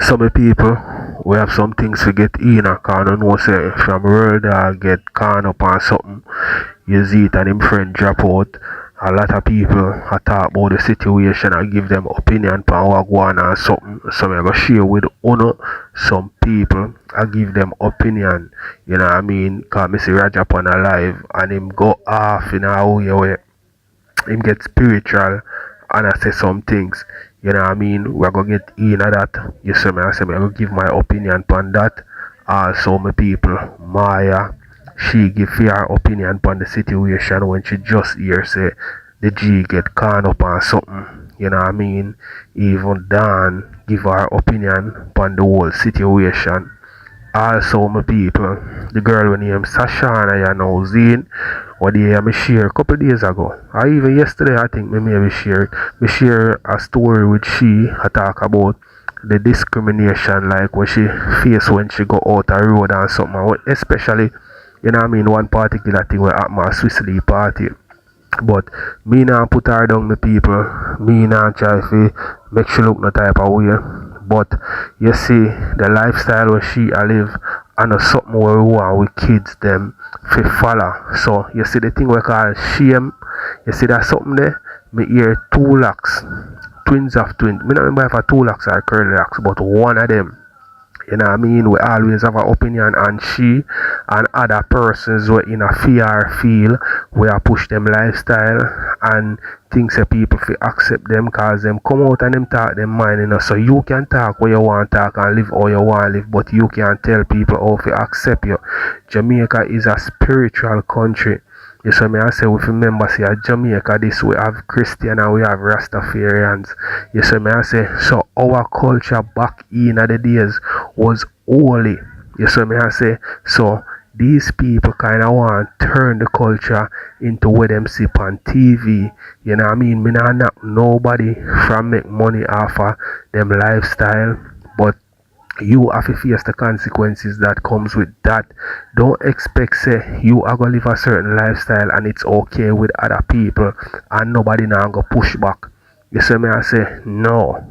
Some people, we have some things to get in a can you know say from world get caught up on something, you see it and him friend drop out. A lot of people I talk about the situation and give them opinion on what go on or something. So I go share with honor some people I give them opinion. You know what I mean? Cause me see Rajapon alive and him go off in a way him get spiritual and I say some things. You know what I mean? We're gonna get in that. You see me, I say me I gonna give my opinion on that. Also my people, Maya, she give her opinion on the situation when she just hear say the G get caught up on something. You know what I mean? Even Dan give her opinion on the whole situation. Also, my people, the girl when named Sashana, you know, Zine, what they me share a couple days ago, or even yesterday, I think me maybe share a story with she, I talk about the discrimination like what she face when she go out a road and something, especially, you know what I mean, one particular thing where at my Swiss League party. But me not put her down the people. Me not try to make she look no type of way. But you see the lifestyle where she a live and something where we want with kids them fi follow. So you see the thing we call shame. You see that something there? Me hear two locks. Twins of twins. Me not remember if a two locks or curly locks, but one of them. You know what I mean? We always have an opinion on she and other persons who in a fear feel we are push them lifestyle and things that people feel accept them cause them come out and them talk them mind, you know. So you can talk where you want to talk and live how you want to live, but you can't tell people how to accept you. Jamaica is a spiritual country. You see me I say we remember say at Jamaica this we have Christian and we have Rastafarians. You see me I say so our culture back in the days was holy. You see me I say so these people kinda want to turn the culture into what them see on TV. You know what I mean? Me not knock nobody from make money off of them lifestyle, but you have to face the consequences that comes with that. Don't expect say you are gonna live a certain lifestyle and it's okay with other people and nobody now go push back. You see me I say no.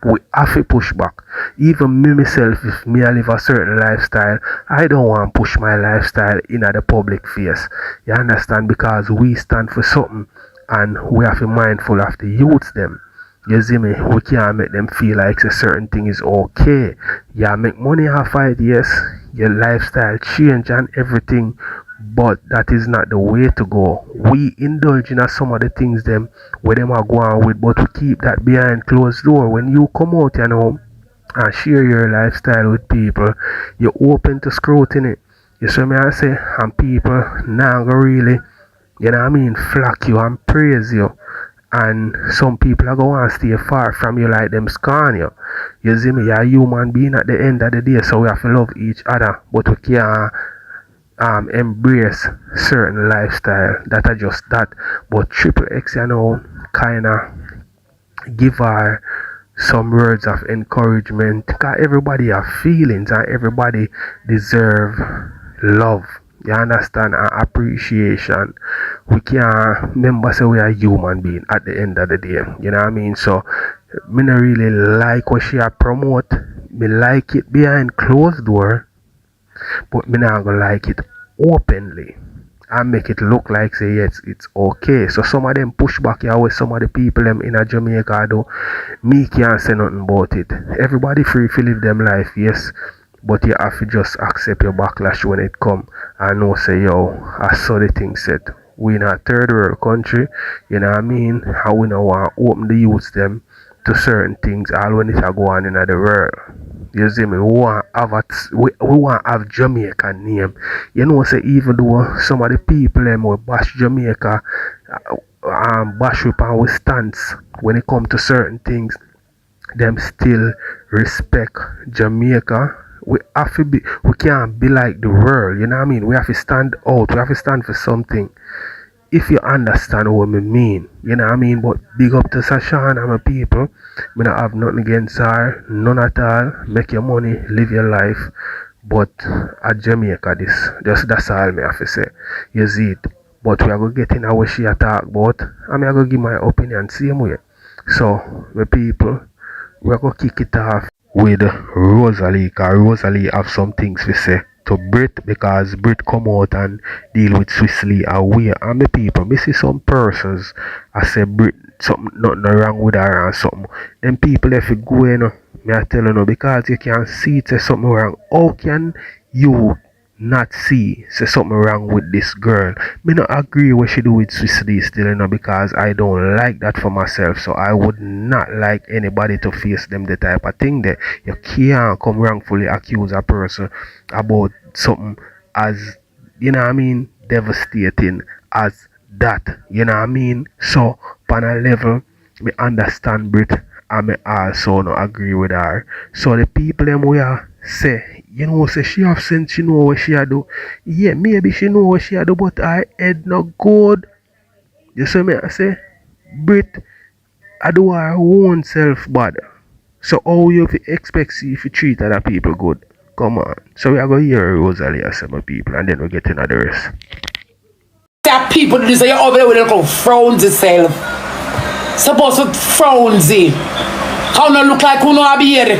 We have to push back. Even me myself, if me I live a certain lifestyle, I don't want to push my lifestyle in the public face. You understand? Because we stand for something and we have to be mindful of the youths them. You see me? We can't make them feel like a certain thing is okay. Yeah, make money off it, yes. Your lifestyle change and everything, but that is not the way to go. We indulge in some of the things them where them are going with, but we keep that behind closed door. When you come out, you know, and share your lifestyle with people, you're open to scrutiny. You see me? I say, and people now go really, you know what I mean, flock you and praise you. And some people are going to stay far from you like them scorn you. You see me? You're a human being at the end of the day, so we have to love each other, but we can't embrace certain lifestyle that are just that. But Triple X, you know, kinda give her some words of encouragement because everybody have feelings and everybody deserve love. You understand? And appreciation. We can't remember say we are human being at the end of the day. You know what I mean? So me not really like what she a promote. Me like it behind closed door, but me not gonna like it openly and make it look like say yes it's okay. So some of them push back here with some of the people them in a Jamaica though. Me can't say nothing about it. Everybody free to live them life, yes. But you have to just accept your backlash when it come and know say yo, I saw the thing said. We in a third world country, you know what I mean? How we don't want to open the youths them to certain things all when it are going on in the world. You see me? We want to have Jamaican name. You know, say even though some of the people them will bash Jamaica, bash up and we stance when it come to certain things, them still respect Jamaica. We have to be. We can't be like the world. You know what I mean? We have to stand out. We have to stand for something. If you understand what I mean, you know what I mean. But big up to Sasha and my people. Me not have nothing against her, none at all. Make your money, live your life. But at Jamaica, this just that's all me have to say. You see it. But we are gonna get in how she talk about. I mean, I gonna give my opinion same way. So, my people, we are gonna kick it off. with Rosalie, because Rosalie have some things to say to Brit, because Brit come out and deal with Swiss-Lee away. And the people, me see some persons, I say Brit, something nothing wrong with her and something. Them people if you go in, me I tell you no, because you can see it say something wrong. How can you not see say something wrong with this girl? Me not agree what she do with Swiss-Lee still, because I don't like that for myself. So I would not like anybody to face them the type of thing that you can't come wrongfully accuse a person about something as, you know what I mean, devastating as that, you know what I mean. So on a level, me understand Brit and me also not agree with her. So the people them we are say, you know, say she have sense, she know what she a do. Yeah, maybe she know what she a do, but her head not good. You see me I say, Brit I do her own self bad. So how you expect see if you treat other people good? Come on. So we are going to hear Rosalie and some people, and then we get into the rest. There people do this, so you're over there with a little frowns yourself. Supposed to frownsy. How no look like who know I be here?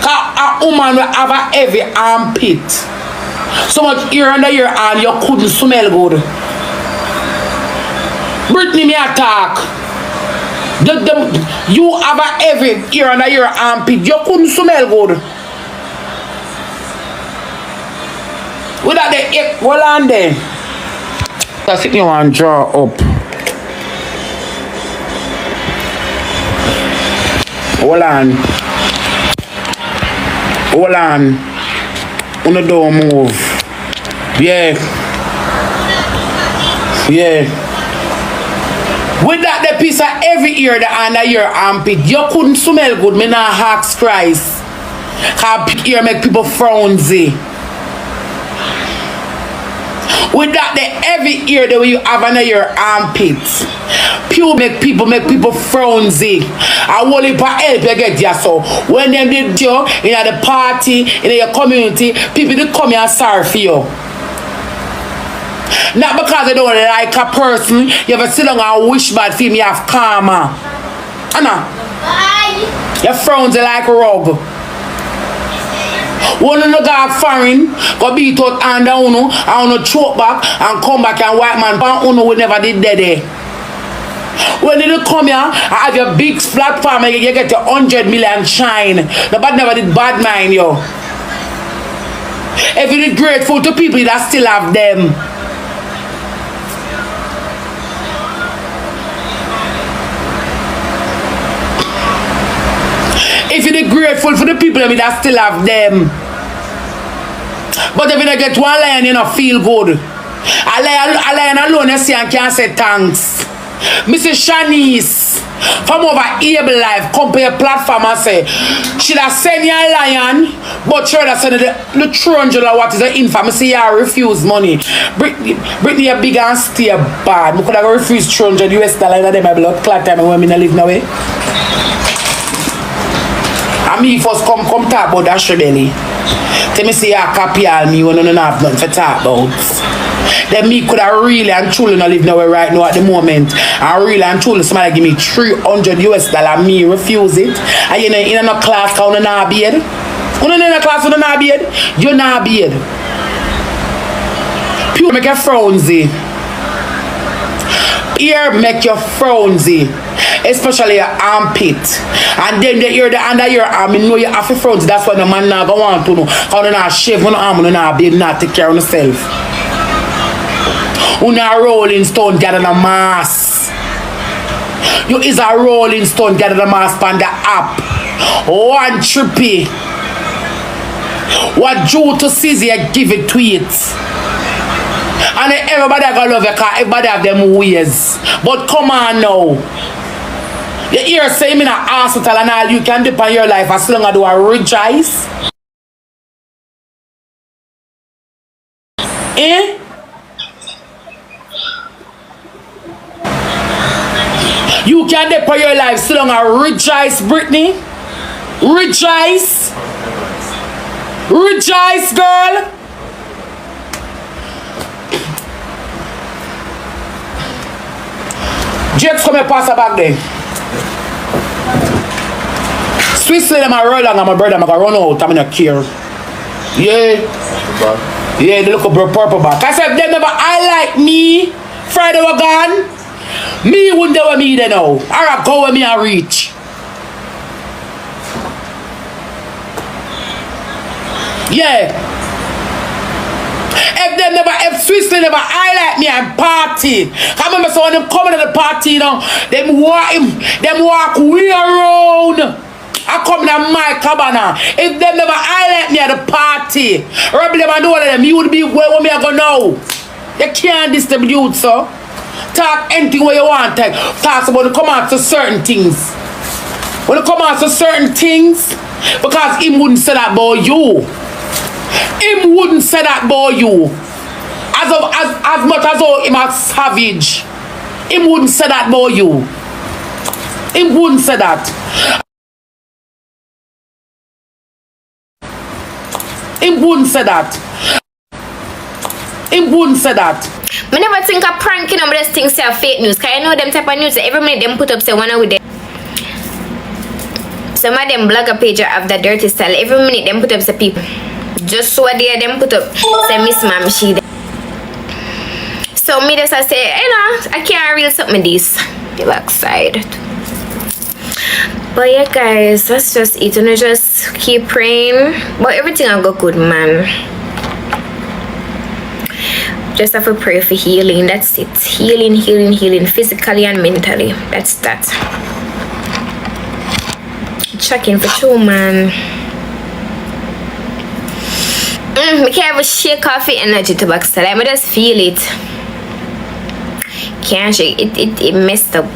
A woman will have a heavy armpit. So much ear under your hand, you couldn't smell good. Brittany me attack. You have a heavy ear under your armpit, you couldn't smell good. Without the hip, well on there. That's it, you want to draw up. Hold on. Hold on. Uno don't move. Yeah. Yeah. With that the piece of every ear that under your armpit, you couldn't smell good. Me not ask Christ. Cause ear make people frownsy. With that the every ear that you have under your armpit, pure make people frownsy. I will help you get you. So when them did you in the party, in your community, people they come here and sorry for you. Not because they don't like a person, you ever sit down and wish bad for me, you have karma. Anna, your frownsy like a rug. One of the guy foreign go beat out under uno and uno choke back and come back and white man but uno would never did that. When you come here and have your big platform and you get your 100 million shine, nobody never did bad mind you. If you did grateful to people that still have them. If you did grateful for the people that still have them. But if you don't get one lion, you don't feel good. A lion alone, you see and can't say thanks. Mrs. Shanice, from over Able Life, come to your platform and say, should I send you a lion? But sure that send the 300 or what is the infamy? See, you refuse money. Britney a big and stay bad. I could have refused $300 in them blood clot time when I live now. And me first come talk about that Shredeli. Tell me say you copy all me when you don't have nothing to talk about. Then me could have really and truly not live nowhere right now at the moment. And really and truly somebody give me $300 me refuse it. And you know in a class cause you not beard. You know in a class you not beard. You not beard. Pure make you frownsy. Ear make you frownsy. Especially your armpit. And then the ear the under your arm, you know you have to frownsy. That's why the man not go want to know. How you not shave on the arm, you not be not take care of yourself. You not rolling stone gather the mass. You is a rolling stone gather the mass on the app. One trippy. What Jew to Caesar give it to it. And everybody gonna love you because everybody have them ways. But come on now. You hear say me in a hospital and all you can dip on your life as long as you are rejoice. Eh? You can dip on your life so long as rejoice, Brittany. Rejoice. Rejoice, girl. Jake's come and pass her back there. Switzerland, them a roll along and my brother, I'm gonna run out, I'm not care. Yeah. Yeah, they look up purple back. I said, if they never highlight me, Friday were gone, me wouldn't do with me then now. Or I go with me and reach. Yeah. If Switzerland never highlight me and party. I remember so when them coming to the party now, them walk way around. I come in my cabana. If them never highlight me at the party, rub them and do all of them, you would be where me I go now. You can't distribute, so. Talk anything where you want. Talk about to come out to certain things. When you come out to certain things, because him wouldn't say that about you. Him wouldn't say that about you. As much as him a savage. Him wouldn't say that about you. Him wouldn't say that. Him wouldn't say that. Him wouldn't say that. I never think of pranking them, but just think say fake news. Cause I know them type of news every minute them put up say one with them. Some of them blogger page have the dirty style. Every minute them put up say people. Just so there them put up say Miss Mom she. So me just I say, you know, I can't reel something this. The backside. But yeah guys, that's just it. And just keep praying. But everything will go good, man. Just have to pray for healing. That's it. Healing, physically and mentally. That's that. Checking for two, man. I can't have a shake off the energy to backside. I just feel it. Can't shake it messed up.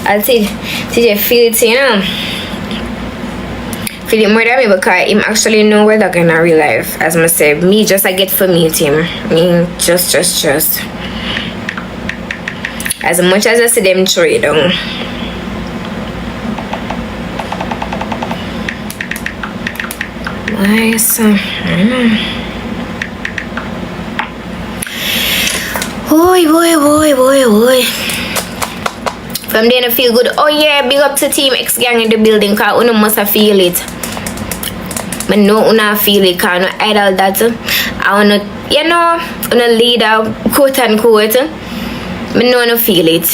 I'll say TJ feel it, you know. Feel it more than me because him actually know where they're gonna real life. As I said, me just I get for meet him. Me just. As much as I see them trade down. Nice. Boy. From then I feel good. Oh yeah, big up to Team X Gang in the building. Cause uno must have feel it. But no una feel it. Cause no idol that. I wanna, you know, una leader, quote unquote. But no una feel it.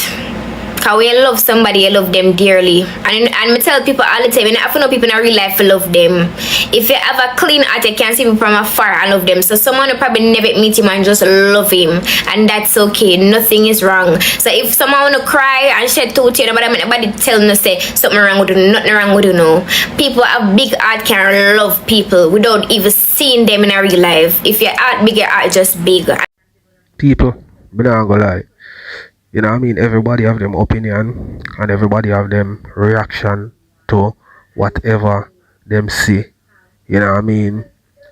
Cause when you love somebody, you love them dearly. And I tell people all the time, you have to know people in real life to love them. If you have a clean heart, you can see people from afar and love them. So someone will probably never meet him and just love him. And that's okay. Nothing is wrong. So if someone want to cry and shed tears, nobody tell them to say something wrong with you, nothing wrong with you, no. People have big heart can love people without even seeing them in a real life. If your heart big, your heart just big. People, I'm not gonna lie. You know what I mean? Everybody have them opinion and everybody have them reaction to whatever them see. You know what I mean?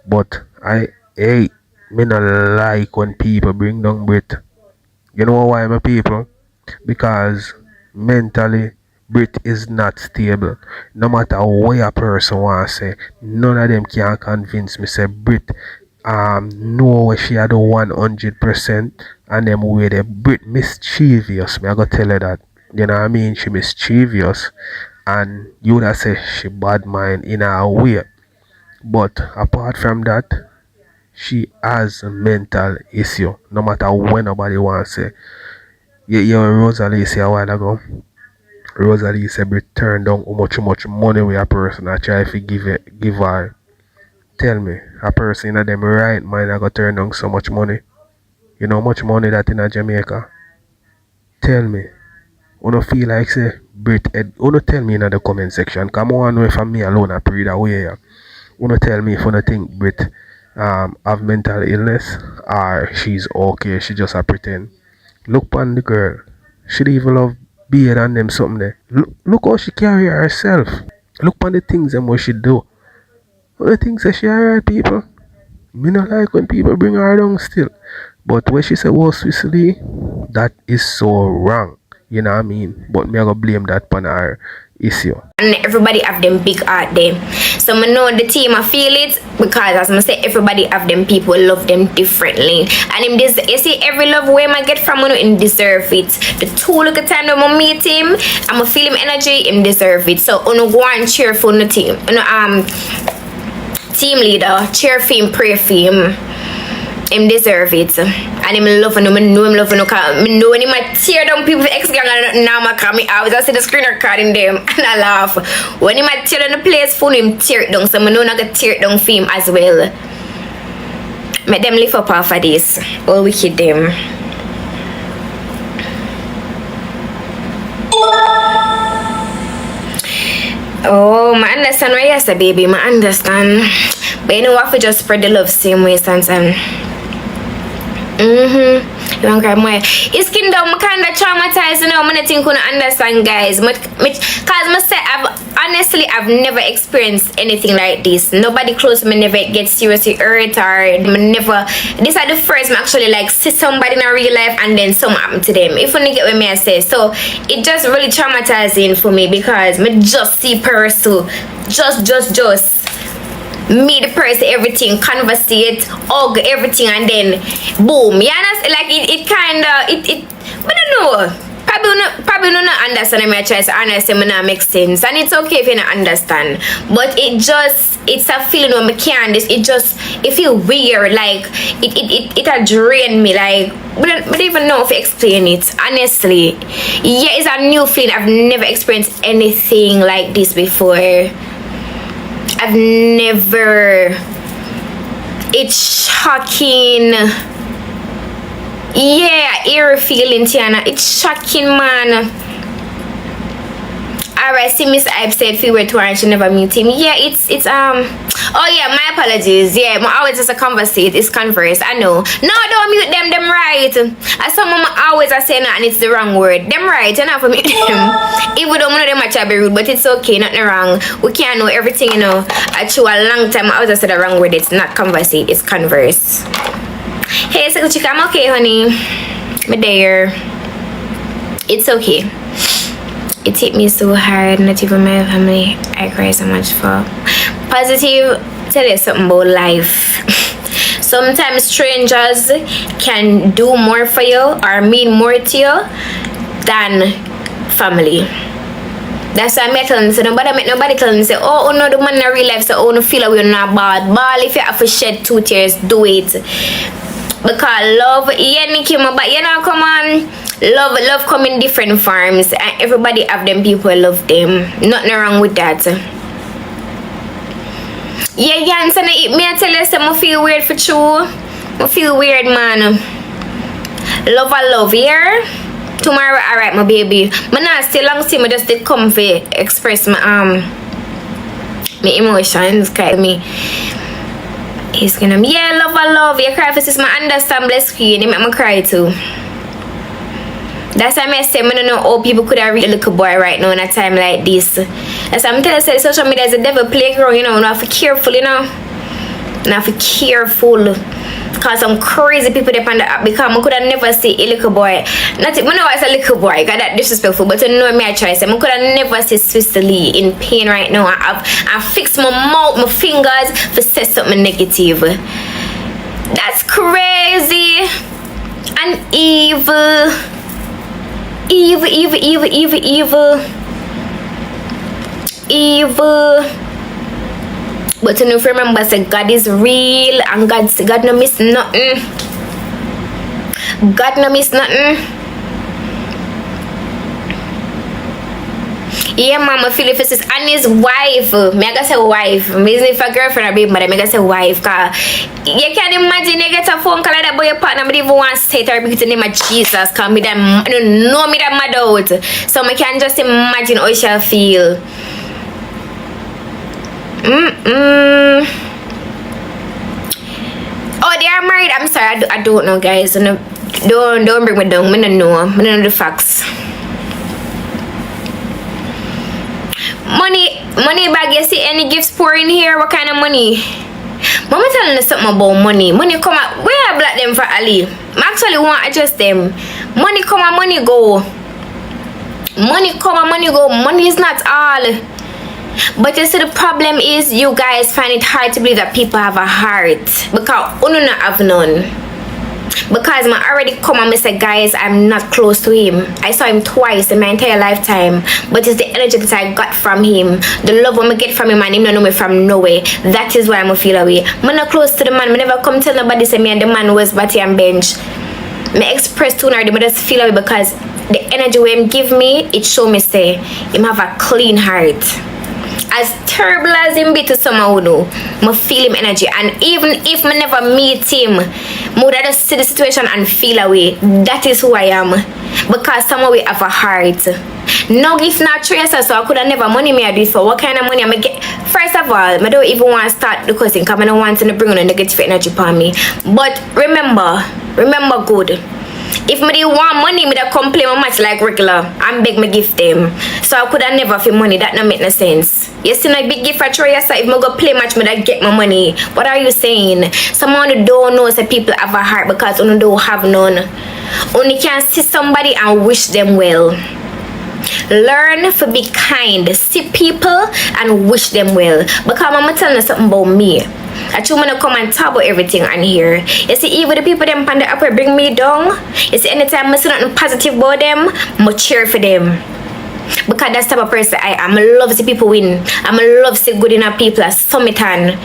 But I hate, me not like when people bring down Brit. You know why, my people? Because mentally Brit is not stable. No matter what a person want to say, none of them can convince me say Brit know where she had 100% and them way they Brit mischievous. Me I gotta tell her that. You know what I mean? She mischievous and you would have say she bad mind in a way. But apart from that, she has a mental issue. No matter when nobody wants to say. Yeah, Rosalie say a while ago. Rosalie said Brit turned down how much money with a person I try to give her. Tell me, a person in them right mind I got turn down so much money. You know how much money that in a Jamaica? Tell me. You don't feel like say BREAKD. You don't tell me in the comment section. Come on, know if I'm me alone I pray that way. You don't tell me if you don't think Brit have mental illness or she's okay, she just a pretend. Look on the girl. She even love beard and them something there. Look how she carry herself. Look on the things and what she do. All the things that she alright, people. Me not like when people bring her down still. But when she said, "Well, Rosealee," that is so wrong. You know what I mean? But me I go blame that on her. issue. And everybody have them big heart there. So I know the team I feel it because as I say everybody have them people love them differently. And him this you see every love way I get from him deserve it. The 2 look at time when I meet him, I'ma feel him energy, him deserve it. So uno go and cheer for the team. Team leader, cheer for him, pray for him. Him deserve it. And him love him, I know him love him. I know when he might tear down people for ex-gang and now I come out, I see the screen recording them and I laugh. When he might tear down the place for him, tear it down. So I know I can tear it down for him as well. Make them lift up off of this. All wicked them. Oh, I understand what you say, baby. I understand. But you know what? We just spread the love same way, sometimes. You want to cry more? It's kind of traumatized, you know. I think you understand, guys. Because I've never experienced anything like this. Nobody close to me never gets seriously hurt or never. This are the first I actually like see somebody in a real life and then something happen to them. If you get what me I say, so it just really traumatizing for me because me just see person, just. Meet the person, everything, conversate, hug everything, and then boom. You understand? Like it but I don't know. Probably not understand me. I try to understand me not make sense, and it's okay if you don't understand. But it's a feeling when I can't. It feel weird. Like it drain me. Like I don't even know if I explain it. Honestly, yeah, it's a new feeling. I've never experienced anything like this before. I've never. It's shocking. Yeah, eerie feeling, Tiana. It's shocking, man. Alright, see Miss Ibe said few word to her and she never meet him. Yeah, it's oh yeah, my apologies. Yeah, I always just a conversate, it's converse. I know. No, don't mute them right. As some mama always I say that and it's the wrong word. Them right, you know, for mute them. Even though none of them are try be rude, but it's okay, nothing wrong. We can't know everything, you know. Actually a long time I always just said the wrong word. It's not conversate, it's converse. Hey, so chica, I'm okay, honey. I'm there. It's okay. It hit me so hard, not even my family. I cry so much for. Positive, tell you something about life. Sometimes strangers can do more for you or mean more to you than family. That's why I'm telling you, nobody telling me, say, oh no, the man in real life, so oh no, feel like we're not bad. Bawl, if you have to shed 2 tears, do it. Because love, yeah, Nikki, but you know, come on. Love come in different forms and everybody have them people love them. Nothing wrong with that. Yeah, Jansen, me I tell you something, I feel weird for true. I feel weird, man. Love, yeah? Tomorrow, alright, my baby. But now still long time I just did come for express my emotions, cause me. He's gonna yeah, love, you cry for sis, my understand bless screen, you make me cry too. That's why I say I don't know how people could have reached a little boy right now in a time like this. That's why I'm telling you, social media is a devil playground, you know. You have to be careful, you know. You have to be careful. Because some crazy people depend on the app. Because I could have never see a little boy. Not I know it's a little boy, because that's disrespectful. But you know me, I try to say, I could have never see Switzerland in pain right now. I fix my mouth, my fingers for say something negative. That's crazy. And evil. Evil. But you know, if you remember, say God is real and God no miss nothing. God no miss nothing. Yeah, mama, Philip is and his wife. Me I say wife. Me if a girlfriend or baby mother, me I say wife. Cause you can imagine you get a phone call like that boy your partner, but even want to say it or because the name of Jesus. Cause me that I don't know me that mad out. So I can just imagine how she'll feel. Oh, they are married. I'm sorry, I don't know, guys. No, don't bring me down. I don't know the facts. Money bag, you see any gifts pouring here? What kind of money? Mama telling us something about money. Money come out. Where I black them for Ali? I actually want to adjust them. Money come and money go. Money come and money go. Money is not all. But you see, the problem is you guys find it hard to believe that people have a heart because you don't have none. Because I already come and say, guys, I'm not close to him. I saw him twice in my entire lifetime, but it's the energy that I got from him, the love I get from him, and him not know me from nowhere. That is why I'm feel away. I'm not close to the man. I never come tell nobody say me and the man was batty and bench. I express to her, I just feel away because the energy we him give me, it show me say him have a clean heart. As terrible as him be to someone who know, I feel him energy. And even if I never meet him, I would just see the situation and feel away. That is who I am. Because someone we have a heart. No, if not trace, so I could have never money me I do for. What kind of money I get? First of all, I don't even want to start the cussing because I don't want to bring on a negative energy upon me. But remember good. If me want money, me da come play my match like regular and beg me gift them. So I could have never feel money. That don't make no sense. You see no big gift for try yourself. If me go play match, me da get my money. What are you saying? Someone who don't know say people have a heart because you don't have none. Only can see somebody and wish them well. Learn to be kind. See people and wish them well. Because I'm telling you something about me. I just want to come and talk about everything on here. You see, even the people them on the upper bring me down. You see, anytime I see nothing positive about them, I cheer for them. Because that's the type of person I am. I love to see people win. I love to see good enough people at summit on.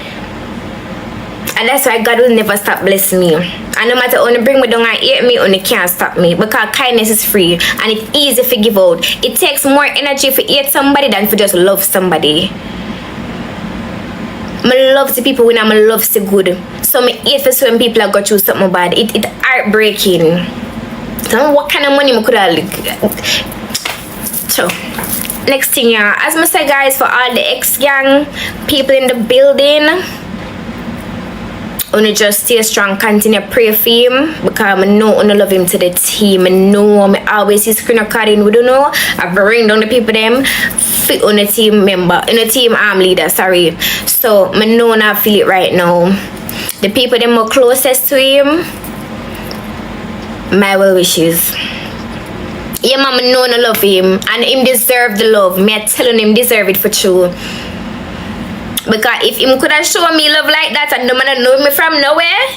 And that's why God will never stop blessing me. And no matter only bring me down and hate me, only can't stop me. Because kindness is free and it's easy to give out. It takes more energy to hate somebody than to just love somebody. I love to people when I love to good. So I hate for when people go through something bad. It heartbreaking. So what kind of money I could have? So next thing, yeah, as I say, guys, for all the ex-gang people in the building, I just stay strong, continue pray for him because I know I love him to the team. I know I always see screen recording. We don't know. I bring down the people them fit on the team member, in the team arm leader. Sorry. So I know I feel it right now. The people them more closest to him, my well wishes. Yeah, mama know I love him and him deserve the love. Me I telling him deserve it for true. Because if him could have shown me love like that and no man know me from nowhere,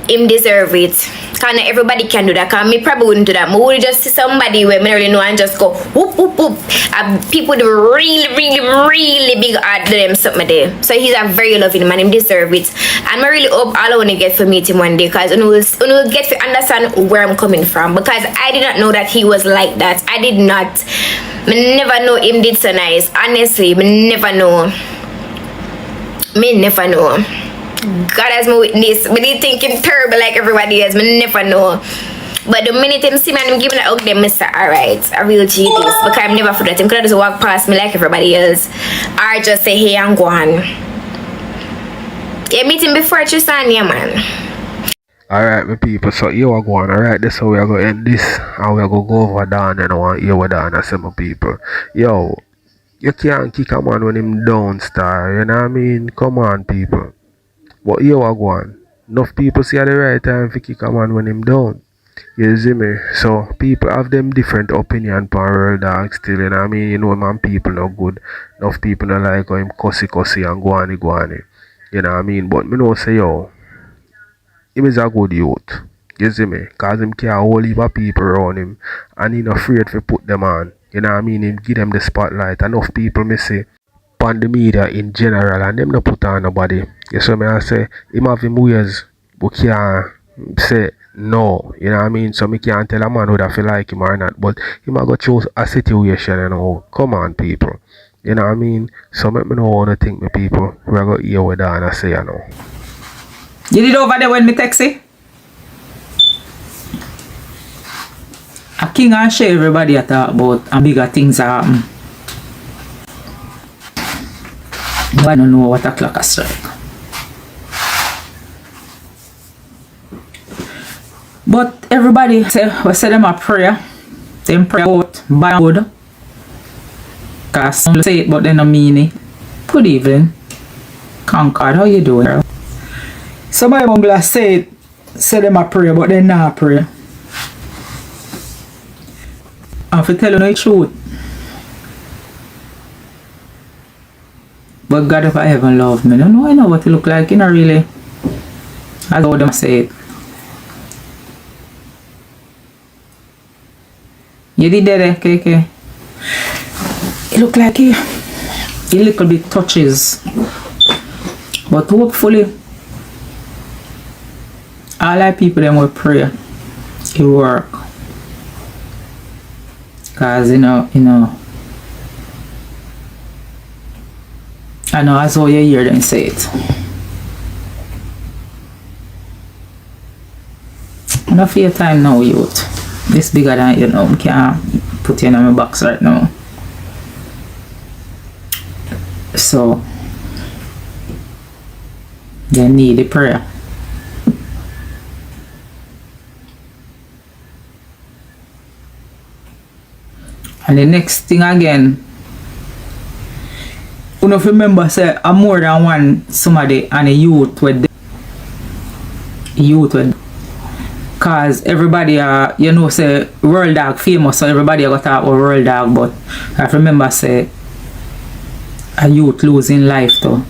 him deserve it. Because not everybody can do that. Because me probably wouldn't do that. I would just see somebody where me really know and just go whoop whoop whoop. And people do really big heart to them something there. So he's a very loving man. Him deserve it. And I really hope all I want to get to meet him one day. Because you will get to understand where I'm coming from. Because I did not know that he was like that. I did not. I never know him did so nice. Honestly, I never know. Me never know. God has me witness. Me didn't think him terrible like everybody else. Me never know. But the minute him see me and him giving a hug, them I say, alright, a real G this. Because I'm never forget him. Could just walk past me like everybody else. Or just say, hey, I'm going. You meet him before Tristan, yeah, man. Alright, my people, so here we go on. Alright, this is how we are going to end this. And we are going to go over down and I hear what down and say, my people. Yo. You can't kick a man when him down, star. You know what I mean? Come on, people. But here we go on. Enough people see at the right time to kick a man when him down. You see me? So people have them different opinion on Real Dawg still. You know what I mean? You know, man, people not good. Enough people not like how him cussy and go on. You know what I mean? But me know say, yo, him is a good youth. You see me? Because him care a whole heap of people around him. And he not afraid to put them on. You know what I mean? Him give them the spotlight. Enough people me say on the media in general and them not put on nobody. You see me? I say him have him ways but can't say no. You know what I mean? So me can't tell a man whether I feel like him or not. But he might go choose a situation, you know. Come on, people. You know what I mean? So make me know what to think, me people. We're going to hear what I say, you know. You did over there when me text you? A king and share everybody I talk about and bigger things happen. I don't know what a clock is strike. But everybody say them a prayer. Them pray out by good. Cause some say it but they don't mean it. Good evening. Concord, how you doing, girl? Somebody mumble say them a prayer but they not pray. I have to tell you the truth. But God if I ever love me. No, I know what it look like, you know, really. As how them say it. You did that, KK. It look like it a little bit touches. But hopefully, all our people them will pray. It work. Cause you know, I know as how you hear them say it. Enough of your time now, youth. This bigger than you know. I can't put you in my box right now. So they need the prayer. And the next thing again, you know, remember say I'm more than one somebody and a youth with cause everybody you know say World Dawg famous, so everybody got talk about World Dawg, but I remember say a youth losing life too.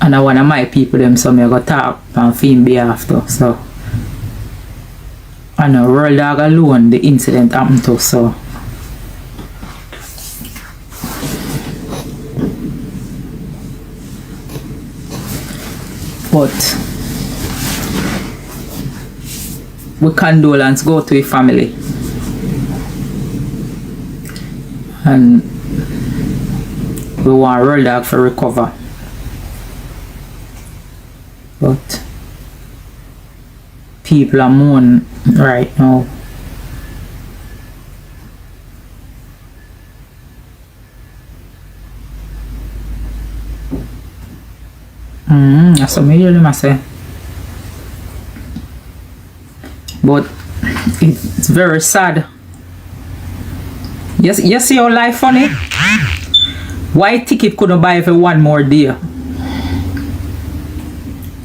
And I one of my people them, so me go talk on film behalf too. So I know World Dawg alone the incident happened to, so but we condolence go to his family. And we want World Dawg for recover. But people are mourning right now. That's what I hear them say. But it's very sad. Yes, you see how life funny? Why ticket couldn't buy for one more day?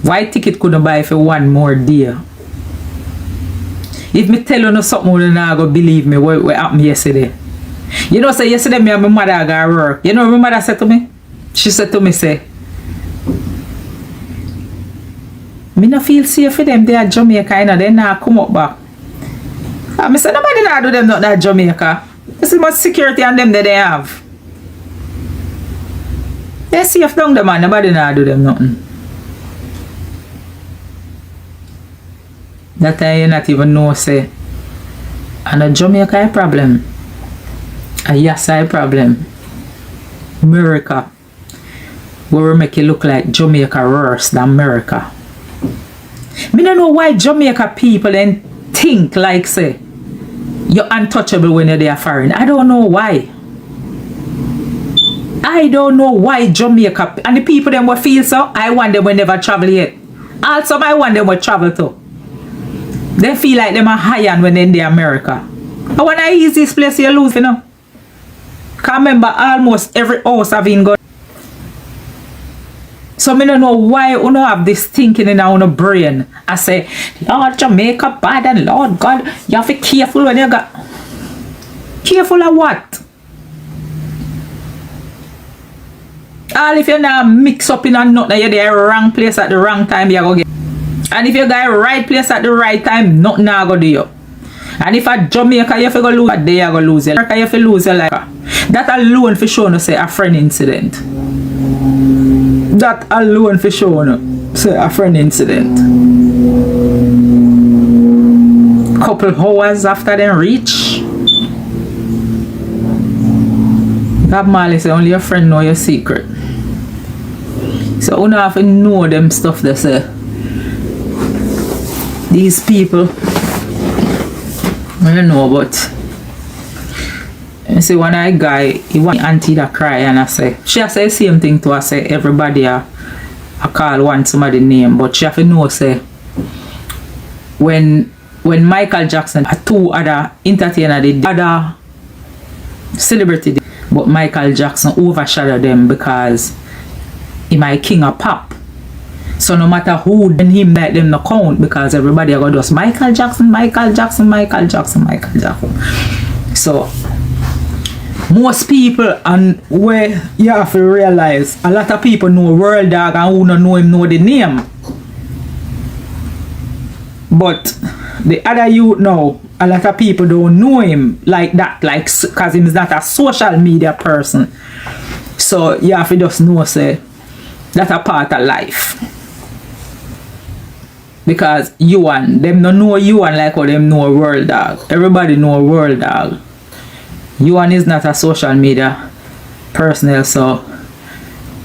Why ticket couldn't buy for one more day? If me tell you something, you not go believe me what happened yesterday. You know, say yesterday me and my mother got work. You know what my mother said to me? She said to me, say, me no feel safe for them. They are Jamaica, you know, they not come up back. I said, nobody not do them not that Jamaica. This is much security on them that they have. They safe down the man, nobody not do them nothing. That time you not even know, say, and a Jamaica a problem. A Yassa a problem. America. Where we make it look like Jamaica worse than America. Me don't know why Jamaica people then think like, say, you're untouchable when you're there foreign. I don't know why. I don't know why Jamaica and the people them will feel so. I want them will never travel yet. Also, I want them will travel too. They feel like them are higher when they're in the America. I want the easiest place you lose, you know. Can't remember almost every house I've been got. So I don't know why you don't have this thinking in our brain. I say, Lord Jamaica bad and Lord God, you have to be careful when you got. Careful of what? All if you're not mix up in a nothing, you're the wrong place at the wrong time, you're going to get. And if you got the right place at the right time, nothing not going to do you. And if at Jamaica you have to go lose, at there you go lose your life. You have to lose your life. That alone for sure no say a friend incident. That alone for sure no say a friend incident. Couple hours after them reach. Bob Marley say only your friend know your secret. So you don't have to know them stuff they say. These people I don't know, but you see one I guy he want auntie to cry and I say she say the same thing to her, say everybody I call one somebody name, but she have to know say when Michael Jackson two other entertainer the other celebrity did, but Michael Jackson overshadowed them because he my king of pop. So no matter who then him like them no count because everybody are going to just Michael Jackson. So most people, and where you have to realize, a lot of people know World Dawg and who don't know him know the name. But the other youth now, a lot of people don't know him like that, like, because he's not a social media person. So you have to just know, say, that's a part of life. Because you and them don't know you and like how them know World Dawg. Everybody know World Dawg. You and is not a social media personnel, so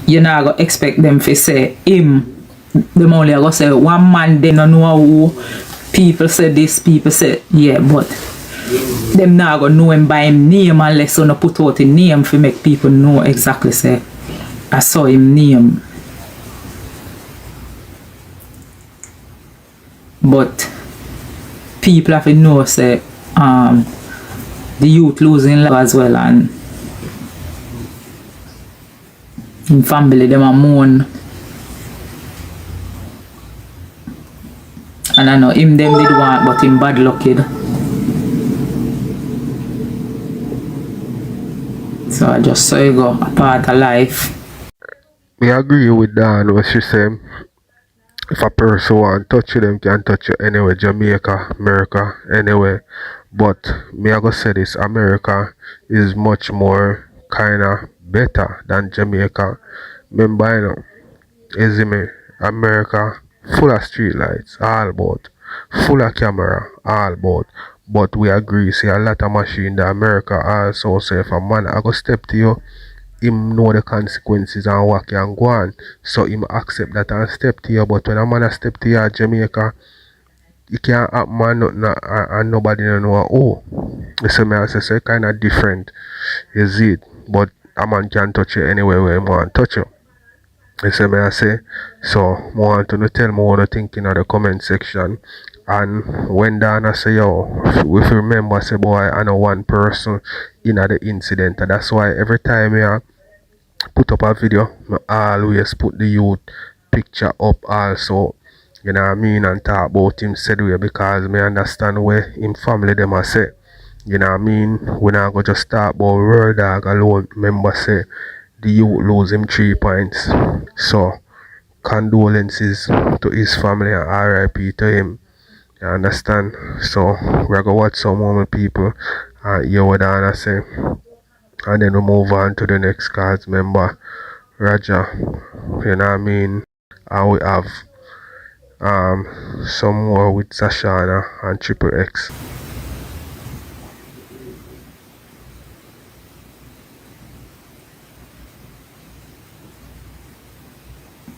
you're not gonna expect them to say him. Them only gonna say one man, they don't know who. People say this, people say yeah, but them not gonna know him by him name unless you put out a name to make people know exactly say I saw him name. But people have to know say the youth losing life as well, and in family them are mourn. And I know him them did want, but him bad luck kid. So I just saw you go a part of life. Me agree with Dan what she say. If a person want to touch you, them can touch you anywhere, Jamaica, America, anywhere. But me I go say this, America is much more kinda better than Jamaica. Remember, you know, is it me? America full of street lights, all about. Full of camera, all about. But we agree, see a lot of machine that America also say if a man I go step to you, him know the consequences and what can go on. So him accept that and step to you. But when a man a step to you at Jamaica, you can't happen and nothing and nobody don't know oh. So me I say kinda different. Is it? But a man can touch you anywhere where he want to touch you. You see me I say, so I want to tell me what you think in the comment section. And when Dana say yo, if you remember say boy I know one person in the incident, and that's why every time I put up a video, I always put the youth picture up also. You know what I mean, and talk about him said way because me understand where him family them a say. You know what I mean? We not go just talk about World Dawg alone. Remember say the youth lose him 3 points. So condolences to his family and RIP to him. You understand? So we're gonna watch some more people and hear what Dana say. And then we move on to the next cards. Remember Raja, you know what I mean? And we have some more with Sashana and Triple X.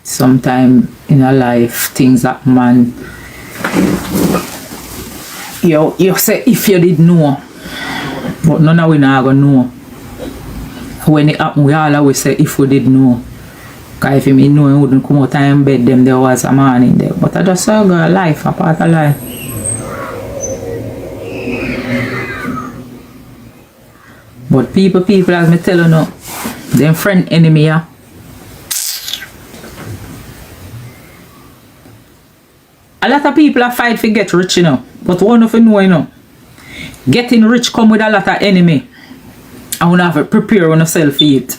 Sometime in a life things happen, man. You say if you did know, but none of we not gonna know. When it happen, we all always say if we did know. Cause if you know, he wouldn't come out and bed them there was a man in there. But I just saw a life, a part of life. But people as me tell you now, them friend enemy yeah. A lot of people are fight for get rich, you know. But one of you know, you know, getting rich come with a lot of enemy. And we have to prepare yourself for it.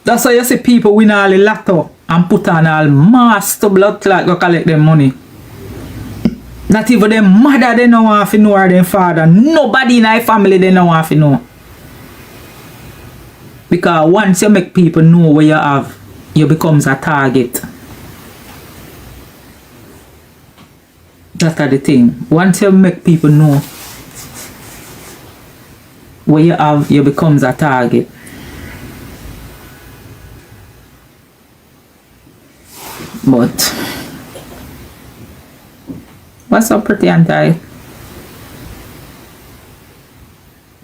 That's why you see people win all the lotto and put on all mass to blood clot go collect them money. Not even their mother they don't want to know or their father. Nobody in their family they don't want to know. Because once you make people know what you have, you becomes a target. That's the thing. Once you make people know what you have, you becomes a target. But what's up, pretty anti?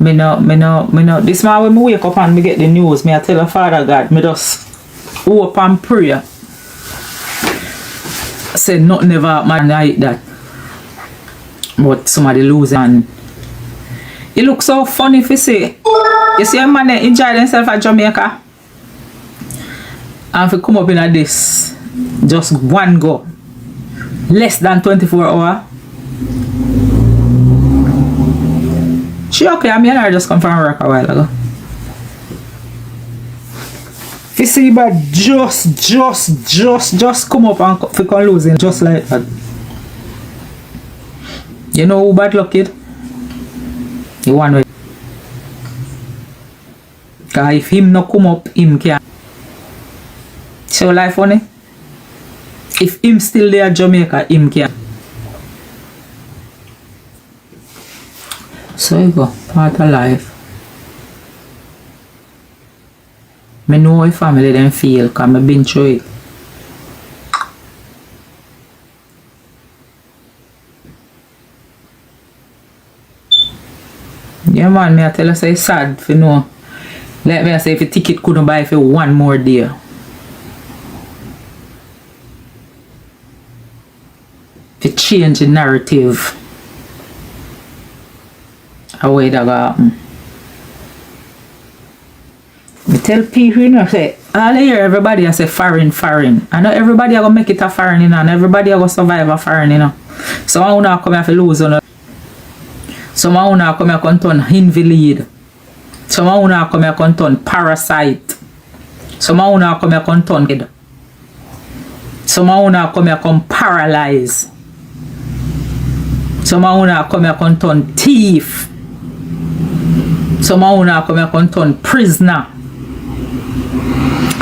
Me no. This morning when me wake up and me get the news, me I tell the Father God, me just hope and pray. Say nothing never happen like that. But somebody lose and it looks so funny if you see. You see a man enjoy themselves at Jamaica. And if you come up in this, just one go. Less than 24 hours. She okay, I mean I just come from work a while ago. You see, but just come up and fi come losing just like that. You know who bad luck kid? The one way. Cause if him no come up, him can. So life funny? If him still there in Jamaica, him can. So you go, part of life. I know how family them feel because I've been through it. Yeah man, me I tell you say it's sad for know. Like me I say if a ticket couldn't buy for one more day. To change the narrative. How way that go happen. I tell people, you know, say, all year everybody I say foreign. I know everybody are gonna make it a foreign, you know, and everybody are gonna survive a foreign, you know. Some of them come here to lose, you know. Some of them come here to turn invalid. Some of them come here to turn parasite. Some of them come here to turn dead. Some of them come here to paralyze. Some of them come here to turn thief. Some of them come here to turn prisoner.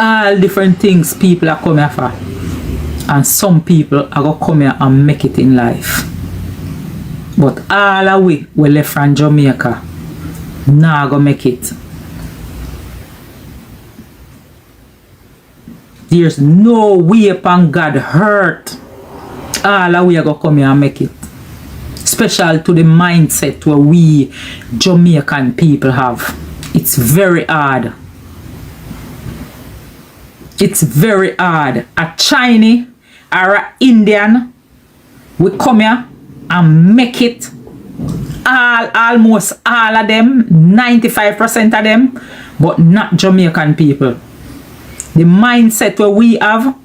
All different things people are coming here for. And some people are going to come here and make it in life. But all the way we left from Jamaica, now going to make it. There's no way upon God hurt. All the way are going to come here and make it. Special to the mindset where we Jamaican people have. It's very hard. It's very hard. A Chinese or a Indian will come here and make it. Almost all of them, 95% of them, but not Jamaican people. The mindset where we have,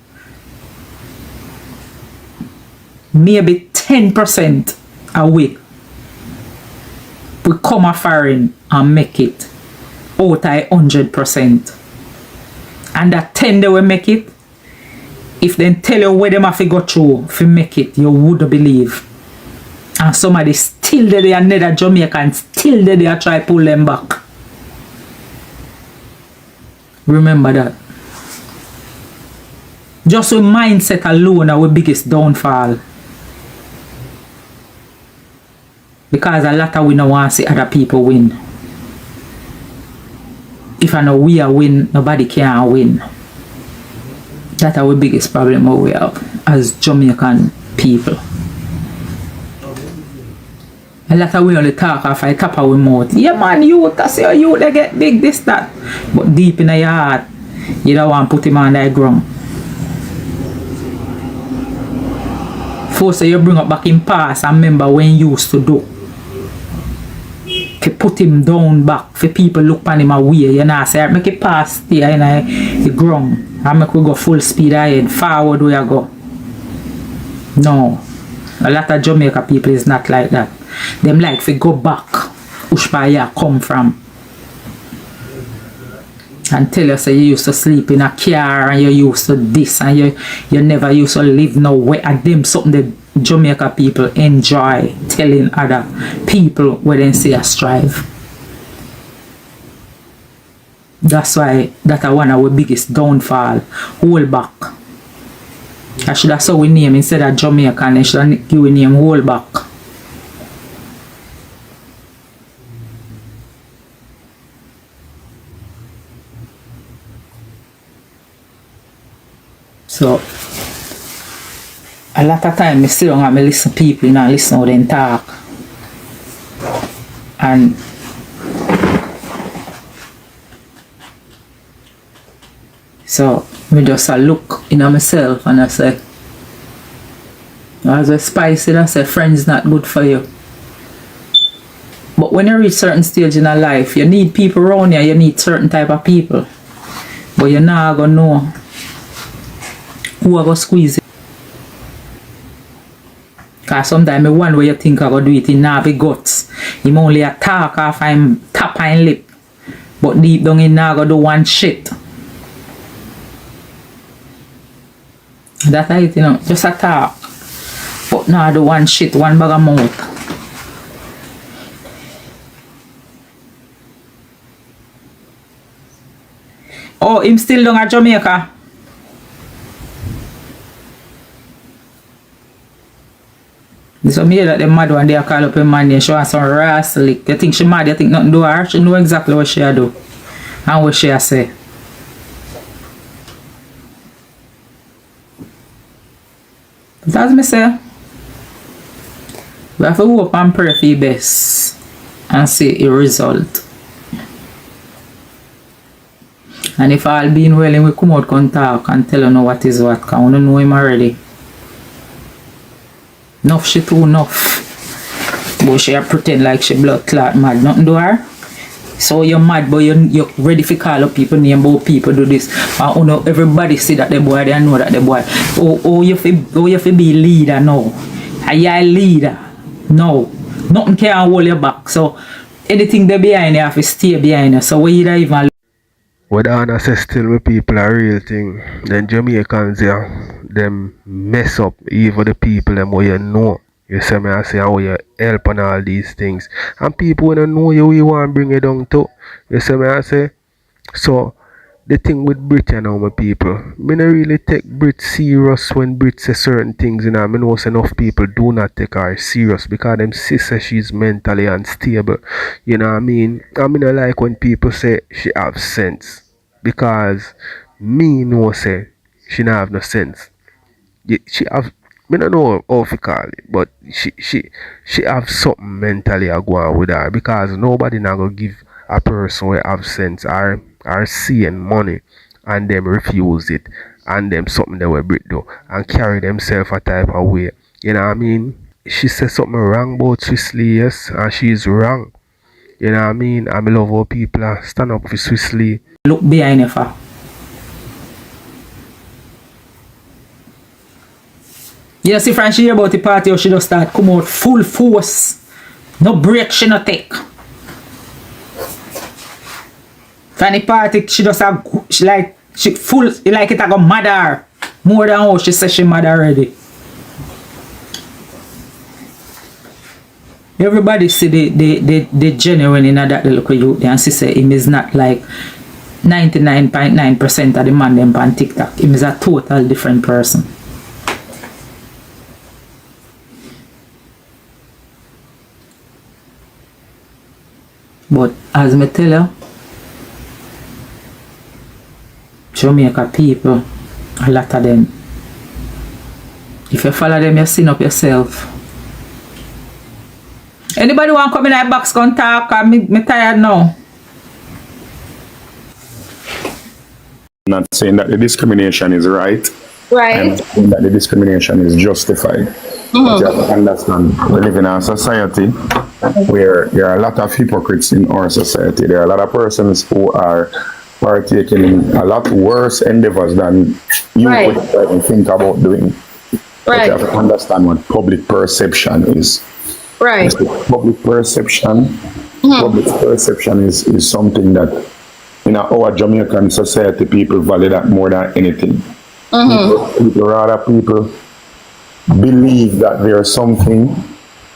maybe 10% away. We come a foreign and make it out of 100%. And that 10 they will make it. If they tell you where they have to go through to make it, you would believe. And somebody still there, another Jamaican still there, they try to pull them back. Remember that. Just with mindset alone our biggest downfall. Because a lot of we don't want to see other people win. If I know we are win, nobody can win. That's our biggest problem we have as Jamaican people. A lot of we only talk off the top of our mouth. Yeah man, youth, I say youth they get big, this, that. But deep in your heart, you don't want to put him on the ground. First you bring up back in past and remember when you used to do. To put him down back, for people look on him away, you know, say make it pass there in the ground and make we go full speed ahead, forward where you go. No. A lot of Jamaica people is not like that. Them like to go back, which where you come from. And tell us you used to sleep in a car and you used to this and you never used to live nowhere. And them something the Jamaica people enjoy telling other people when they say a strive. That's why that's one of our biggest downfall. Hold back. I should have saw we name instead of Jamaican, I should have give we name hold back. So a lot of time I sit down and I listen to people, you know, listen how they talk. And so I just look in myself and I say, as a spicy, I say friends not good for you. But when you reach certain stage in your life, you need people around you, you need certain type of people. But you're not gonna know who are gonna squeeze it. Because sometimes one way you think I go do it in navy guts. Him only a talk off him top and lip. But deep down in now go do one shit. That's it, you know, just a talk. But now do one shit, one bag of mouth. Oh, him still down at Jamaica. This one here that the mad one they call up a man and she wants some Rosealee. You think she mad, you think nothing do her? She know exactly what she do. And what she say. But as me say, we have to hope and pray for the best and see a result. And if all being well, we come out and talk and tell you what is what, because we don't know him already. Enough she too enough. But she pretend like she blood clot mad. Nothing do her. So you're mad, but you're ready to call up people name, but people do this. And everybody see that the boy, they know that the boy. Oh, you fi be leader now. Are you a leader? No. Nothing can hold you back. So anything there behind you have to stay behind you. So we either even What Anna says still with people a real thing. Then Jamaicans here, them mess up even the people them where you know. You see me I say how you help on all these things. And people when don't know you, we want to bring it down too. You see me I say. So the thing with Brit, you know, my people, me not really take Brit serious when Brit say certain things, you know. I know enough people do not take her serious because them sister she's mentally unstable. You know what I mean? I mean I like when people say she have sense. Because me know say she not have no sense. She have, me don't know how to call it, but she have something mentally a go on with her because nobody not gonna give a person who have sense or seeing money and them refuse it and them something they will break do and carry themselves a type of way. You know what I mean? She said something wrong about Swisley, yes, and she's wrong. You know what I mean? I love how people stand up for Swisley. look behind you for. You see, Fran, she hear about the party or she just start come out full force. No break she no take. From the party, she just have, she full, like it a go mad her. More than how she says she mad already. Everybody see the genuine in that little youth and she say him is not like 99.9% of the man them on TikTok. Him is a total different person. But as me tell you, Jamaica people, a lot of them, if you follow them, you sin up yourself. Anybody want to come in that box and talk? Me tired now. Not saying that the discrimination is right. Right. I'm saying that the discrimination is justified. But you have to understand, we live in a society where there are a lot of hypocrites in our society. There are a lot of persons who are partaking in a lot worse endeavors than you would even think about doing. But you have to understand what public perception is. Right. Public perception, public perception is something that in our Jamaican society people value that more than anything. People believe that they are something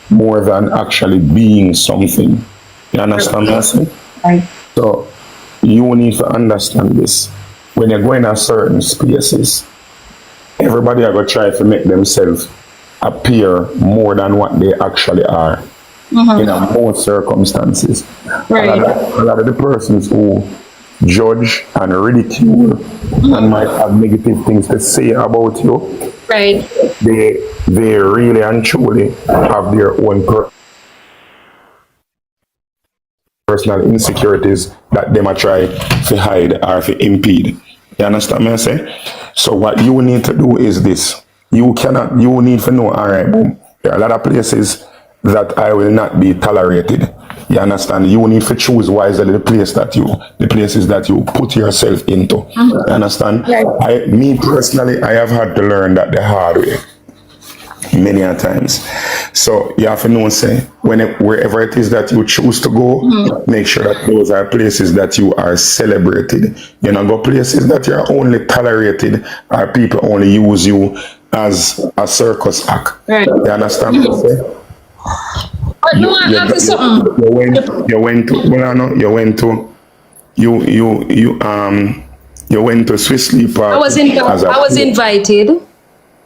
more than actually being something. You understand what I'm saying? Right. So you need to understand this. When you're going to certain spaces, everybody are going to try to make themselves appear more than what they actually are in most circumstances. Right. A lot of the persons who judge and ridicule and might have negative things to say about you, Right. they really and truly have their own personal insecurities that they might try to hide or to impede. You understand what I say? So what you need to do is this. You need to know, alright, boom, there are a lot of places that I will not be tolerated. You understand? You need to choose wisely the places that you put yourself into. You understand? Right. Me personally, I have had to learn that the hard way. many a times. So you have to know, say, wherever it is that you choose to go, make sure that those are places that you are celebrated. You know, go places that you are only tolerated, or people only use you as a circus act. Right. You understand what I'm saying? But no, I have something. You went to Swiss Sleep Party. I was invited.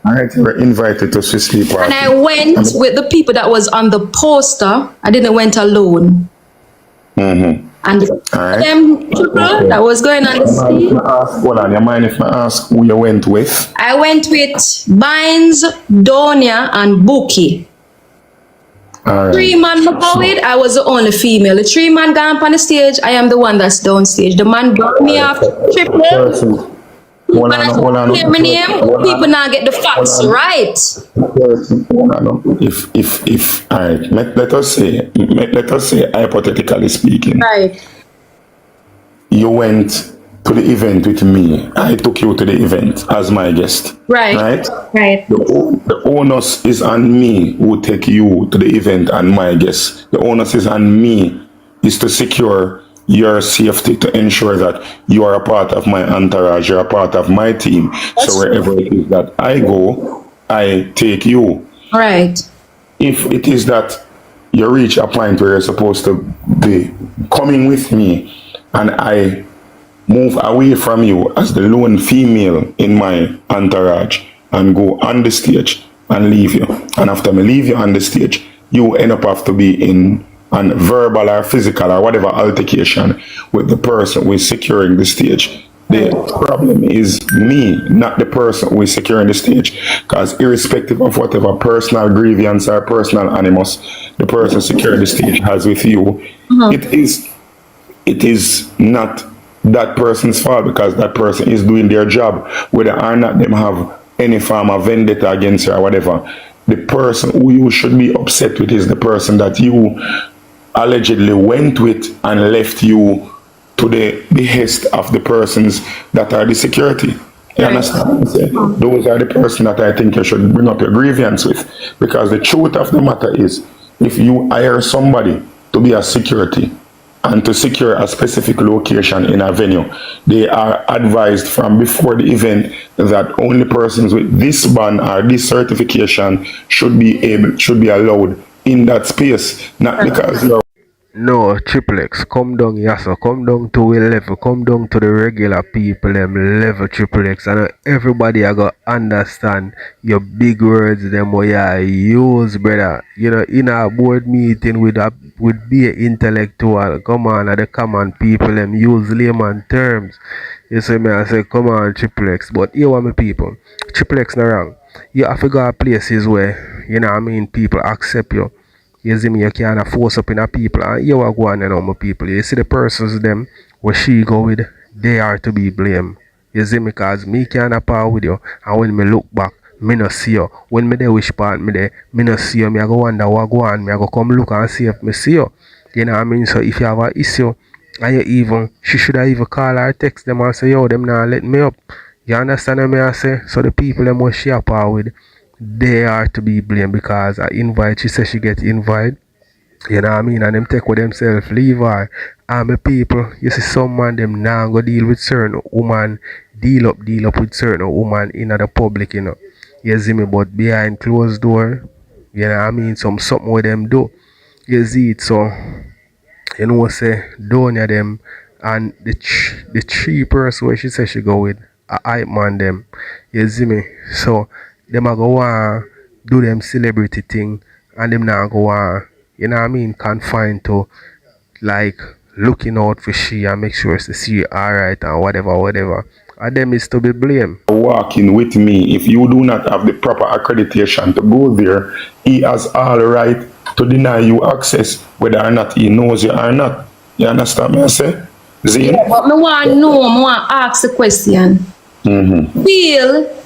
Alright, you were invited to Swiss Sleep Party. And I went with the people that was on the poster. I didn't went alone. And them people that was going on the stage. Hold on, you mind if I ask who you went with? I went with Bynes, Donia, and Buki. Right. 3 man go with, I was the only female. The 3 man gone up on the stage, I am the one that's downstage. The man brought me off triple. Hold on. My name, people now get the facts right. If alright, let us say hypothetically speaking. Right. You went to the event with me. I took you to the event as my guest. Right. The onus is on me who take you to the event and my guest. The onus is on me is to secure your safety, to ensure that you are a part of my entourage, you're a part of my team. So wherever it is that I go, I take you. Right. If it is that you reach a point where you're supposed to be coming with me and I move away from you as the lone female in my entourage and go on the stage and leave you, and after me leave you on the stage, you end up have to be in an verbal or physical or whatever altercation with the person who is securing the stage. The problem is me, not the person who is securing the stage, because irrespective of whatever personal grievance or personal animus the person securing the stage has with you, it is not that person's fault, because that person is doing their job, whether or not them have any form of vendetta against you or whatever. The person who you should be upset with is the person that you allegedly went with and left you to the behest of the persons that are the security. You understand what I'm saying? Those are the persons that I think you should bring up your grievance with, because the truth of the matter is, if you hire somebody to be a security and to secure a specific location in a venue, they are advised from before the event that only persons with this band or this certification should be allowed in that space, not because you're No, Triplex, come down, yassa, come down to a level, come down to the regular people, them level Triplex, and everybody I got understand your big words, them what you use, brother. You know, in a board meeting with be an intellectual, come on, the common people, them use layman terms. You see me, I say, come on, Triplex, but you want me people, Triplex not wrong. You have to go to places where, you know what I mean, people accept you. You see me, you can't force up in a people, and you are going on my people. You see the persons them where she go with, they are to be blamed. You see me, cause me can't power with you, and when me look back, me no see you. When me there which part me there, me no see you, me I go wonder what go on, me I go come look and see if me see you. You know what I mean? So if you have an issue, and she should have even call or text them and say, yo, them not let me up. You understand what I say? So the people them what she a power with, they are to be blamed, because I invite, she says she get invite, you know what I mean, and them take with themselves, leave her. And my people, you see some man them now go deal with certain woman, deal up with certain woman in the public, you know. You see me, but behind closed door, you know what I mean, something with them do. You see it, so you know say Donia them and the three person where she says she go with a hype man them. You see me? So them a go do them celebrity thing, and them now go you know what I mean, confined to like looking out for she and make sure to see alright and whatever. And them is to be blamed. Walking with me, if you do not have the proper accreditation to go there, he has all right to deny you access, whether or not he knows you or not. You understand me I say? Zane? Yeah, but I want to ask the question. Bill,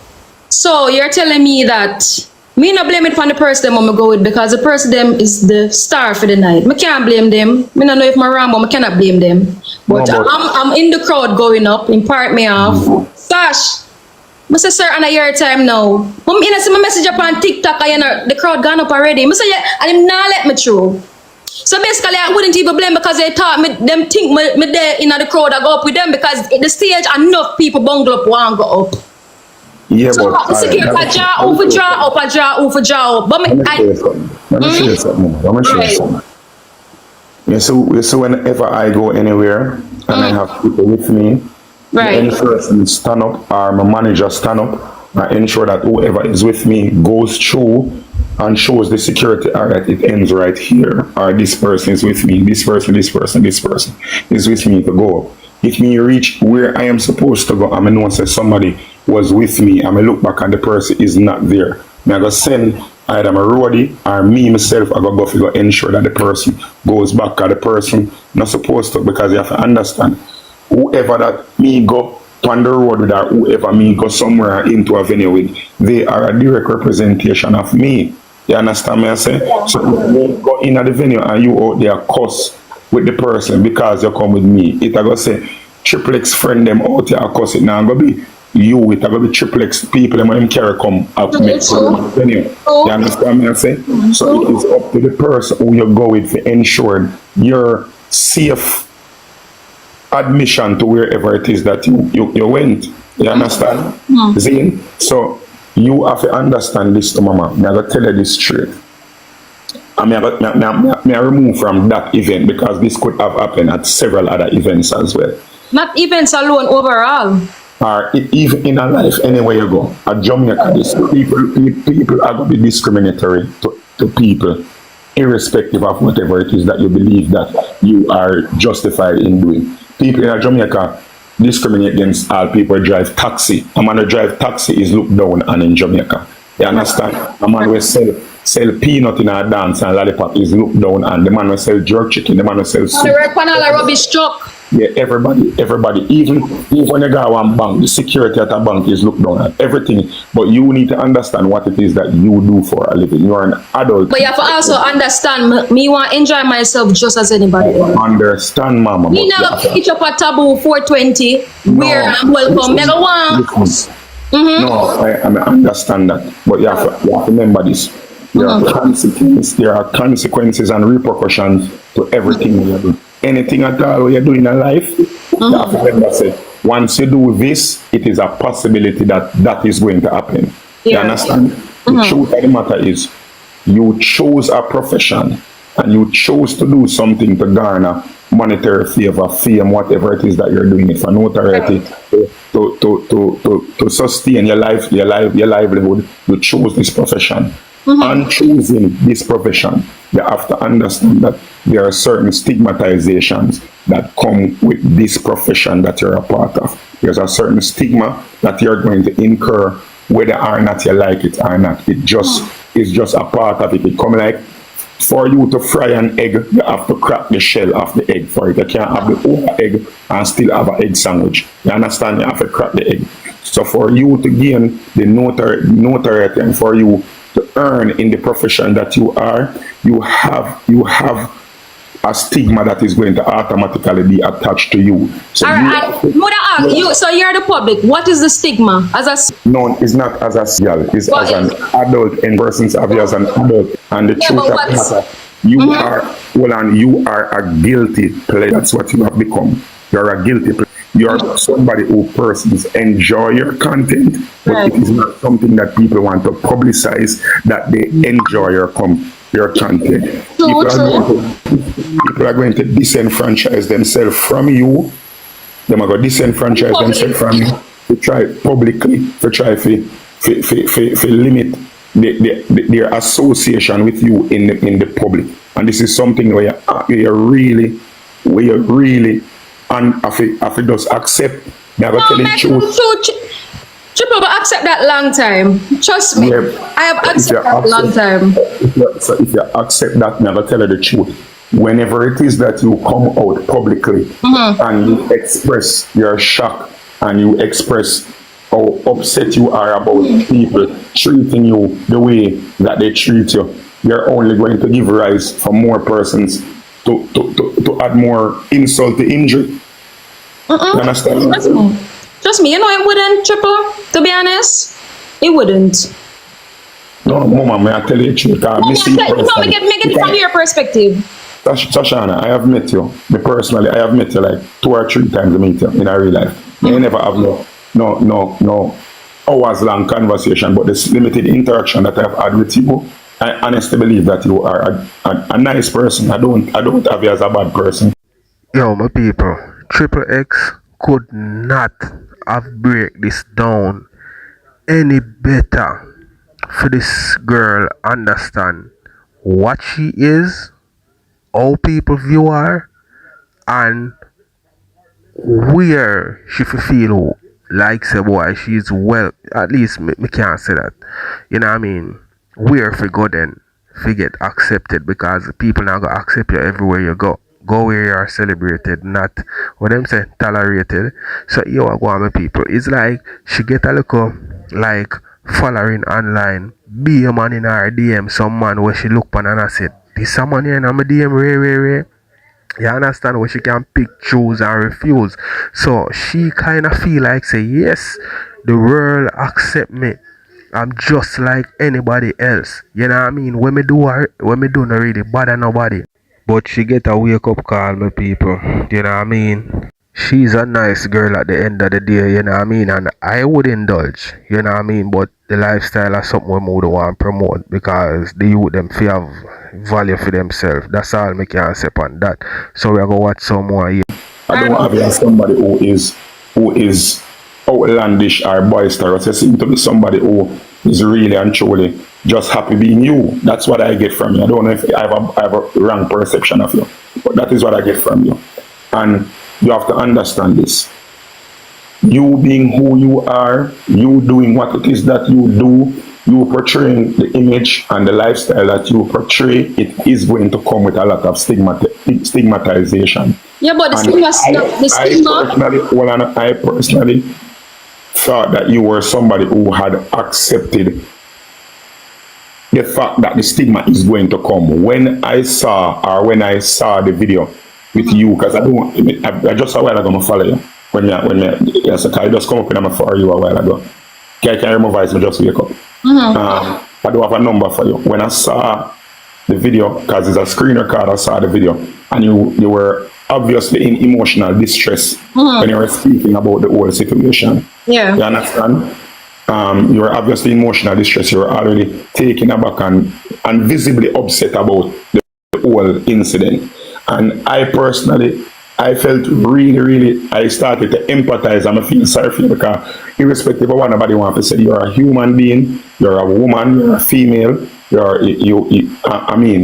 so you're telling me that me not blame it on the person I'm go with, because the person them is the star for the night. I can't blame them. I don't know if I'm wrong, but I cannot blame them. But I'm in the crowd going up, in part me off. Sash, Mr. Sir, and a year time now. Mom, you know, see my message up on TikTok, the crowd gone up already. Mr. Yeah, and him not let me through. So basically, I wouldn't even blame because they thought them think me there in the crowd I go up with them because at the stage enough people bungle up one go up. Yeah, So but the security draw up. But let me show you something. You see, whenever I go anywhere and I have people with me, I ensure that stand up or my manager stand up. I ensure that whoever is with me goes through and shows the security, all right, it ends right here, or this person is with me, this person is with me to go. If me reach where I am supposed to go, I know say somebody was with me, and I look back and the person is not there. I go send either my roadie or me myself, I go to ensure that the person goes back, or the person not supposed to, because you have to understand, whoever that me go on the road with, or whoever me go somewhere into a venue with, they are a direct representation of me. You understand me I say? So if you go in at the venue and you out there cuss with the person because you come with me, it I go say triple X friend them out there cuss it. Now I'm gonna be you, it I go be triple X people them when them carry come up me to the venue. You understand me I say? So it is up to the person who you go with to ensure your safe admission to wherever it is that you went. You understand? See? So you have to understand this to mama. I'm going to tell you this straight. I remove from that event because this could have happened at several other events as well. Not events alone, overall. Or even in a life, anywhere you go. At Jamaica, this people are going to be discriminatory to people, irrespective of whatever it is that you believe that you are justified in doing. People in Jamaica discriminate against all people who drive taxi. A man who drive taxi is looked down on in Jamaica. You understand? A man who sell peanut in a dance and lollipop is looked down on. The man who sell jerk chicken, the man who sell soup. Rubbish truck. Yeah, everybody. Even when you go to one bank, the security at a bank is looked down at. Everything. But you need to understand what it is that you do for a living. You are an adult. But you have to also understand, me want to enjoy myself just as anybody else. Understand, mama. Me not pitch up a taboo 420 where I'm welcome. Never want. No, I understand that. But you have to remember this. There are consequences and repercussions to everything you do. Anything at all you're doing in life, you have to remember, say, once you do this, it is a possibility that is going to happen. You understand? The truth of the matter is, you chose a profession and you chose to do something to garner monetary favor, fame, whatever it is that you're doing it for, notoriety, to sustain your livelihood. You chose this profession. And choosing this profession, you have to understand that there are certain stigmatizations that come with this profession that you're a part of. There's a certain stigma that you're going to incur whether or not you like it or not. It just is just a part of it. It come like, for you to fry an egg, you have to crack the shell of the egg for it. You can't have the whole egg and still have an egg sandwich. You understand? You have to crack the egg. So for you to gain the notoriety and for you to earn in the profession that you are, you have a stigma that is going to automatically be attached to you. So so you're the public. What is the stigma? No, it's not as a girl. It's as an adult, and persons of you as an adult. And the truth of the matter, you are a guilty player. That's what you have become. You're a guilty player. You're somebody who persons enjoy your content, but it is not something that people want to publicize that they enjoy your content. People are going to disenfranchise themselves from you. They are going to disenfranchise themselves from you to try publicly, to try to limit their association with you in the public. And this is something where you really and if it does accept, never tell the truth. Triple, but accept that long time. Trust me. I have accepted that long time. So if you accept that, never tell her the truth. Whenever it is that you come out publicly and you express your shock and you express how upset you are about people treating you the way that they treat you, you're only going to give rise for more persons to add more insult to injury. You understand? Trust Trust me, you know it wouldn't, Triple. To be honest, it wouldn't. No, Mama, may I tell you the truth? Make it from your perspective. Sashana, I have met you. Me personally, I have met you like 2 or 3 times I meet you in our real life. I never have no hours long conversation, but this limited interaction that I've had with you, I honestly believe that you are a nice person. I don't have you as a bad person. Yo, my people, Triple X could not have break this down any better for this girl understand what she is, how people view her, and where she feel like say boy she's well, at least me can't say that. You know what I mean? Where for go then fi get accepted, because people now go accept you everywhere you go. Go where you are celebrated, not what them say tolerated. So yo, I go on my people. It's like she get a little like following online. Be a man in her DM, some man where she look pan and I said, this someone here in my DM, Ray. You understand, where she can pick, choose and refuse. So she kind of feel like say, yes, the world accept me. I'm just like anybody else. You know what I mean? When me do not really bother nobody. But she get a wake up call, my people. You know what I mean? She's a nice girl at the end of the day, you know what I mean? And I would indulge, you know what I mean? But the lifestyle is something we would want to promote, because the youth them feel have value for themselves. That's all me can say on that. So we're going to watch some more here. I don't have here somebody who is outlandish or boisterous. I seem to be somebody who is really and truly just happy being you. That's what I get from you. I don't know if I have a wrong perception of you, but that is what I get from you. And you have to understand this. You being who you are, you doing what it is that you do, you portraying the image and the lifestyle that you portray, it is going to come with a lot of stigmatization. Yeah, but the stigma. I personally thought that you were somebody who had accepted the fact that the stigma is going to come. When I saw the video with you, because I just a while ago I follow you. Yes, I just come up and I'm for you a while ago. Can I remove voice? I just wake up. I do have a number for you. When I saw the video, because it's a screen record, I saw the video, and you were obviously in emotional distress when you were speaking about the whole situation. Yeah. You understand? You were obviously in emotional distress. You were already taken aback and visibly upset about the whole incident. And I personally, I felt really, I started to empathize and I feel sorry for you, because irrespective of what nobody wants to say, you're a human being, you're a woman, you're a female, you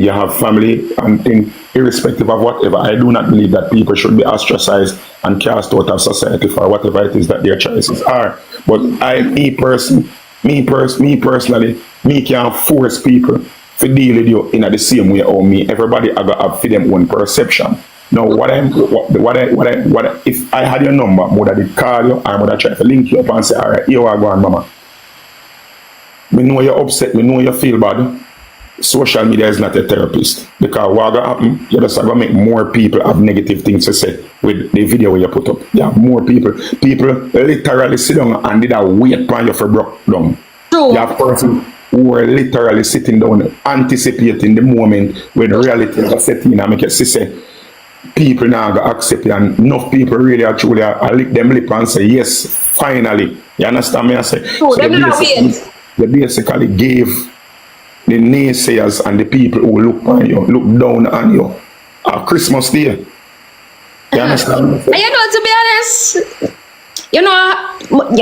have family, and irrespective of whatever, I do not believe that people should be ostracized and cast out of society for whatever it is that their choices are. But me personally, can't force people to deal with you in the same way or me. Everybody I got have for them own perception. Now, if I had your number, would I call you, I would have tried to link you up and say, all right, here I go on, mama. We know you're upset, we know you feel bad. Social media is not a therapist, because what going to happen, you're just going to make more people have negative things to say with the video where you put up. Yeah, more people literally sit down and did a wait for you for broke down. True. You have person who are literally sitting down anticipating the moment when reality is setting in and make you say, people now go accept it, and enough people really actually lick them lip and say, yes, finally. You understand me? I say, so they basically gave the naysayers and the people who look down on you a Christmas Day. You understand me? And you know, to be honest,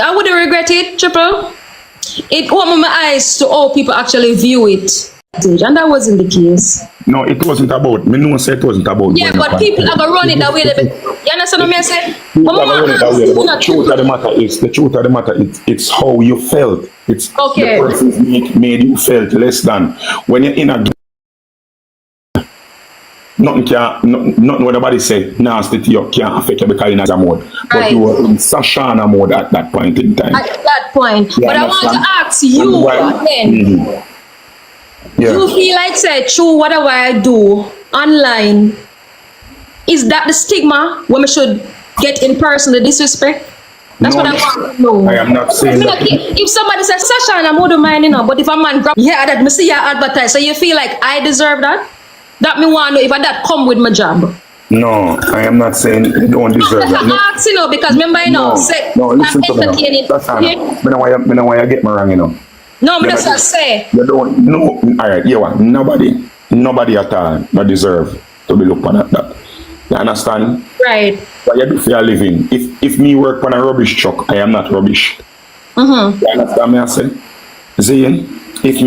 I wouldn't regret it, Triple. It opened my eyes to how people actually view it. And that wasn't the case. No, it wasn't about me. No one said it wasn't about. Yeah, but people are gonna run it that way. You understand what I'm saying? The truth of the matter is, it's how you felt. It's okay. The person made you felt less than. When you're in a nothing what nobody say nasty to you can't affect you because you're in a mode. But right. You were in Sashana mode at that point in time. At that point. You but understand? I want to ask you again. Yeah. You feel like say true whatever I do online, is that the stigma when we should get in person the disrespect? That's No, what I want to know. I am not saying Me that. not- If somebody says, Sasha, I wouldn't mind, you know, but if a man grab, yeah, that me see you advertise, so you feel like I deserve that? That me want to know if I that come with my job. No, I am not saying you don't deserve that. No, Ask, you know, because remember, you know, say, no, listen to me now. entertaining. That's all. Yeah. Me know why you get me wrong, you know. No, but that's what I say. You don't, no, alright, you what? Nobody at all that deserve to be looked at that. You understand? Right. What you do for your living. If me work on a rubbish truck, I am not rubbish. Mm-hmm. You understand me I say? See, if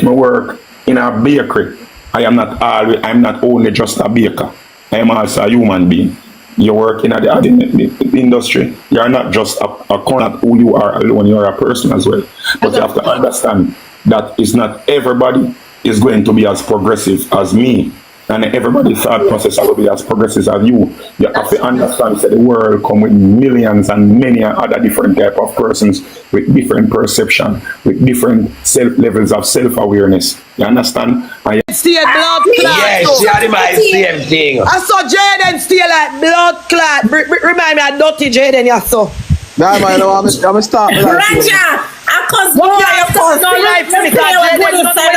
me work in a bakery, I'm not only just a baker. I am also a human being. You work in the industry, you are not just a corner who you are alone, you are a person as well. But you have to understand that it's not everybody is going to be as progressive as me. And everybody's thought process will be as progressive as you. You have to understand that the world come with millions and many other different type of persons with different perception, with different levels of self-awareness. You understand? Stay blood clot. Yes, she had my same thing. I saw Jaden stay like blood clot. Remind me of dirty Jaden, you saw. Nah, man, no, I'm start like Raja, I cause What are you cause? no Life let me because play with Jaden good not side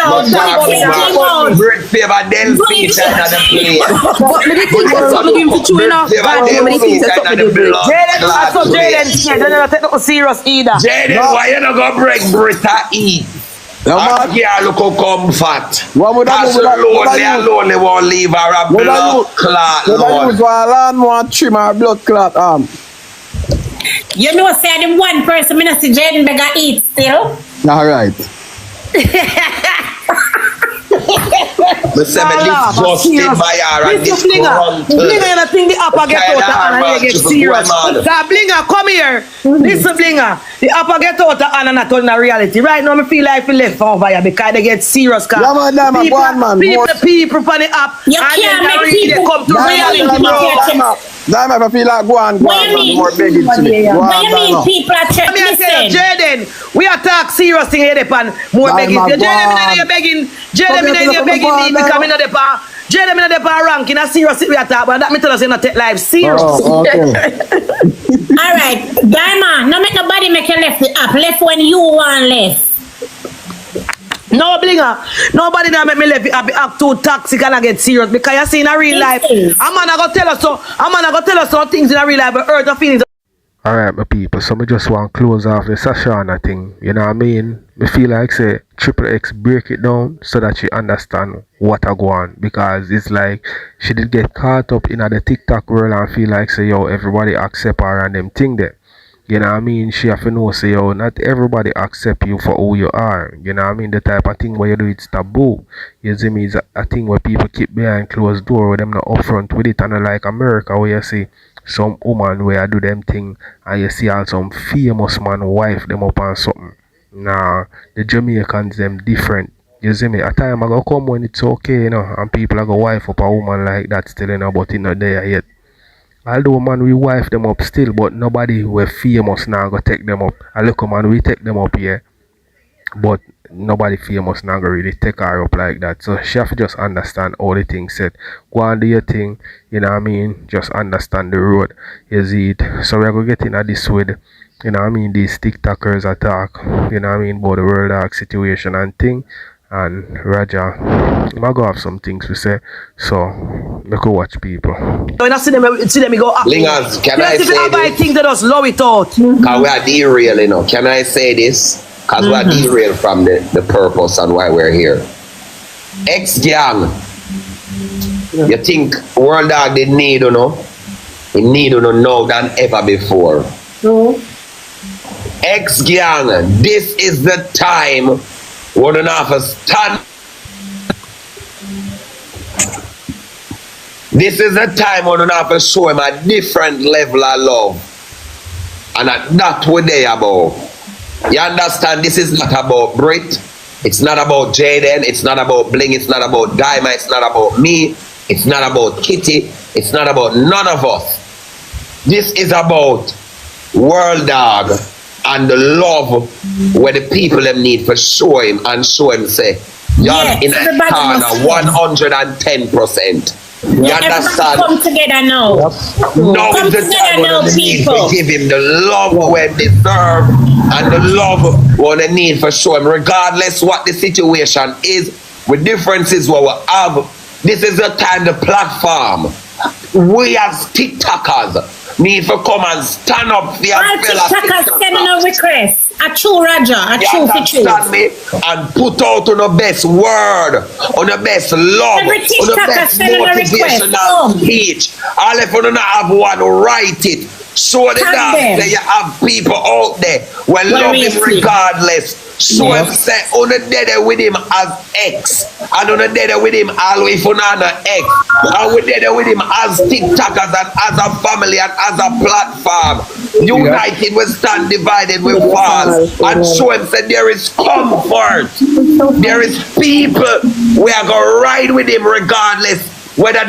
out. Great favor, then speech another play. But me the thing is something give him to chew, you know. God, me the thing is something to do. Jaden, I saw Jaden scared. They don't take nothing serious either. Jaden, why you not go break BREAKD0WN? No, I man. can't look how comfort. What would I Cause do? lonely won't leave her a blood clot. Would I Lord. use one land more trim or blood clot arm? You know, say the one person me not see Jaden beggar eat still. Alright. Me say me disgusted by her and Mr. Blinger, Blinger, you think the upper get out and you get serious. So Blinger, come here. Listen, Blinger, the upper get out and not turn a reality. Right now, I feel like I left over here because they get serious. Yeah, man, nah, man, go on, man. People from the app, You and can't then make they people come to reality. Nah, man, I feel like go on, What you mean? more begging to me. Go What on, you mean man. people are check? I mean, I say, Listen. Jaden, we are talk serious thing here, depan more Nah, begging. man, Jaden, go on. me you're begging. Jaden, me you're begging me because me not the pa. Jaden, me not the pa ranking. A serious thing we are talk, but that me tell us you not take life serious. Oh, okay. All right, Diamond, no make nobody make you left the app. Left when you want left. No, Blinger, nobody now make me left act too toxic and I get serious because you see in a real life. I'm gonna tell us some things in a real life but hurt your feelings. Alright, my people, so me just want to close off the Sashana thing, you know what I mean? Me feel like say Triple X break it down so that she understand what I go on, because it's like she did get caught up in the TikTok world and feel like say yo everybody accept her and them thing there. You know what I mean? She have to know say yo not everybody accept you for who you are. You know what I mean? The type of thing where you do it's taboo. You see me, it's a thing where people keep behind closed door where them not upfront with it, and like America where you see some woman where I do them thing and you see all some famous man wife them up on something. Nah, the Jamaicans them different. You see me? A time I go come when it's okay, you know, and people are go wife up a woman like that still, you know, but it's not there yet. Although man we wife them up still, but nobody who famous now go take them up. I look man we take them up here, but nobody famous now go really take her up like that. So she have to just understand all the things said. Go and do your thing, you know what I mean? Just understand the road. You see it. So we're gonna get in at this with, you know what I mean, these TikTokers attack, you know what I mean, about the world dark situation and thing. And Raja, I go have some things to say, so I could watch people. When I see them go up. Lingers, can I say this? Things that just low it out. Because we are derailed, you know. Can I say this? Because we are derailed from the purpose and why we're here. Ex-gang. You think World Dog did need, you know? It need, you know, now than ever before. No. Ex-gang, this is the time we're gonna have to stand. This is the time we're gonna have to show him a different level of love. And that's what they about. You understand? This is not about Brit. It's not about Jaden. It's not about Bling. It's not about Diamond. It's not about me. It's not about Kitty. It's not about none of us. This is about World Dog and the love where the people them need for show him and show him say, you're Yes, in a everybody corner must 110%. You understand? Come together now. Now Come is the together time now, when we need people. to give him the love we deserve and the love we need for show him, regardless what the situation is, with differences what we have. This is the time, the platform. We as TikTokers need to come and stand up for your All TikTokers sending a request. A true Raja, a true for true. Me and put out on the best word, on the best love, Every on the TikToker best sending a request. motivational speech. All if you don't have one, write it. Show the dance that you have people out there will love him regardless. So him say on the dead with him as X, and on the dead with him always for another X, and we dead with him as TikTokers and as a family and as a platform. United we stand, divided we fall. And show him say there is comfort, there is people we are gonna ride with him regardless whether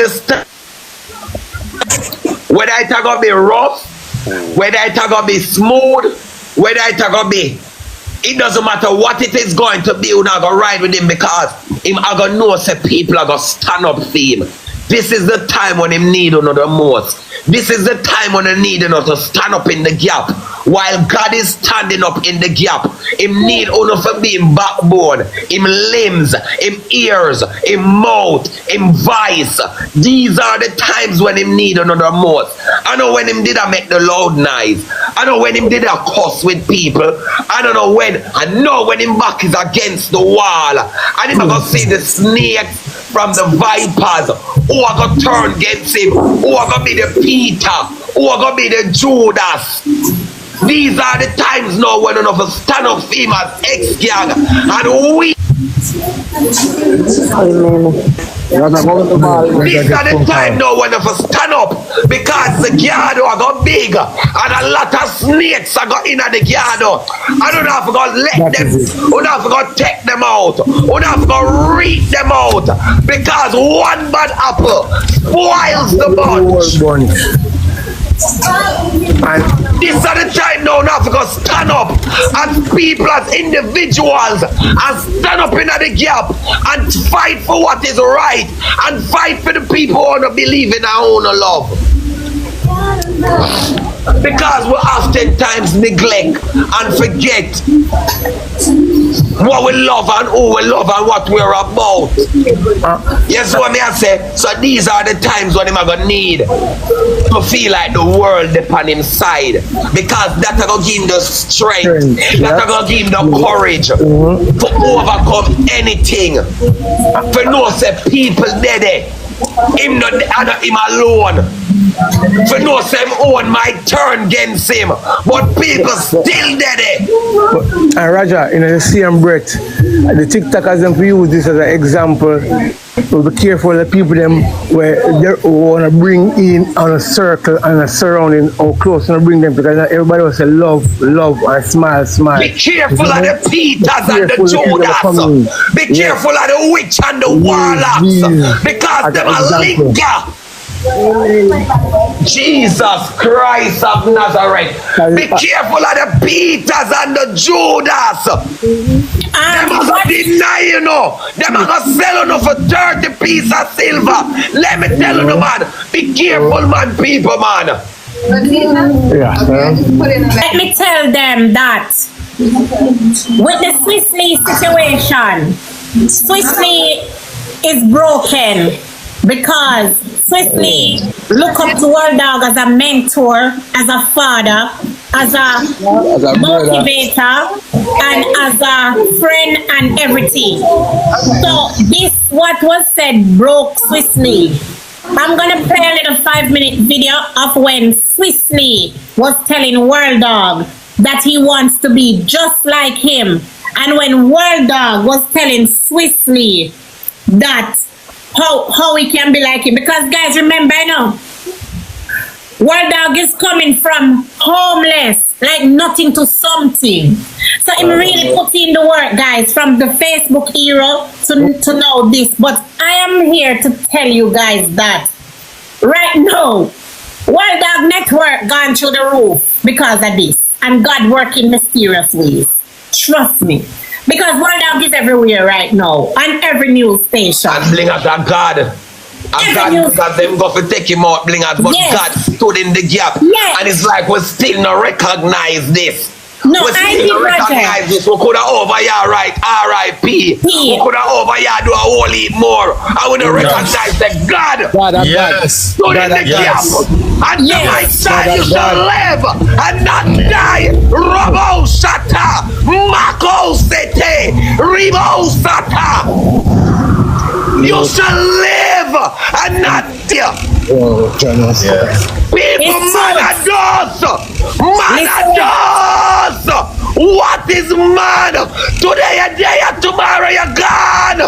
whether it's gonna be rough, whether it's gonna be smooth, whether it's gonna be. It doesn't matter what it is going to be, we're not going to ride with him because him are going to know say people are going to stand up for him. This is the time when him need the most. This is the time when he need to stand up in the gap. While God is standing up in the gap, him need for being backbone, him limbs, him ears, him mouth, him voice. These are the times when him need the most. I know when him did make the loud noise. I know when him did a cuss with people. I don't know when. I know when him back is against the wall. And him gonna see the snakes from the vipers who are gonna turn against him, who are gonna be the Peter, who are gonna be the Judas. These are the times now when enough of stand up for him as ex-gang and we. These are the time now when enough of stand up because the G0D are got big and a lot of snakes are got in the G0D. I don't have to go let them, I don't have to go take them out, I don't have to go read them out because one bad apple spoils the bunch. And this are the time now to go stand up as people, as individuals, and stand up in the gap and fight for what is right and fight for the people who want to believe in our own love. Because we oftentimes neglect and forget what we love and who we love and what we're about. Yes, what me I say. So these are the times when him are gonna need to feel like the world upon him side, because that are gonna give him the strength, that are gonna give him the courage to overcome anything. For no say people dead, him not him alone. For no same own might turn against him, but people still dead. And Raja, in the same breath, the TikTokers them use this as an example. We'll be careful of the people them where they want to bring in on a circle and a surrounding or close and bring them, because everybody will say love, love and smile, smile. Be careful of the Peters and the Judas. Be careful of the witch and the warlocks, because them are linger. Jesus Christ of Nazareth. Be careful of the Peters and the Judas. Them are going to deny you know. Them are going to sell you for 30 pieces of silver. Let me tell you, man. Be careful, man, people, man. Let me tell them that with the Swiftly situation, Swiftly is broken because Swiftly look up to World Dawg as a mentor, as a father, as a motivator, and as a friend and everything. So this what was said broke Swiftly. I'm gonna play a little 5-minute video of when Swiftly was telling World Dawg that he wants to be just like him, and when World Dawg was telling Swiftly that how he can be like him. Because guys, remember, I know World Dawg is coming from homeless, like nothing to something. So him really put in the work, guys, from the Facebook era to know this. But I am here to tell you guys that right now, World Dawg network gone through the roof because of this, and God working mysterious ways. Trust me. Because World Dawg is everywhere right now, on every news station. And bling up that God. And God them go for take him out, bling out, but God stood in the gap. And it's like we still not recognize this. No, we still not recognize this. We could have over here right R.I.P. We could have over here do a whole heap more. I would have recognized that God stood in the gap. And my son you shall live and not die. Robo Sata, Mako Sete, Ribo Sata. You shall live and not die. People, manados! What is man? Today a day and tomorrow you're gone.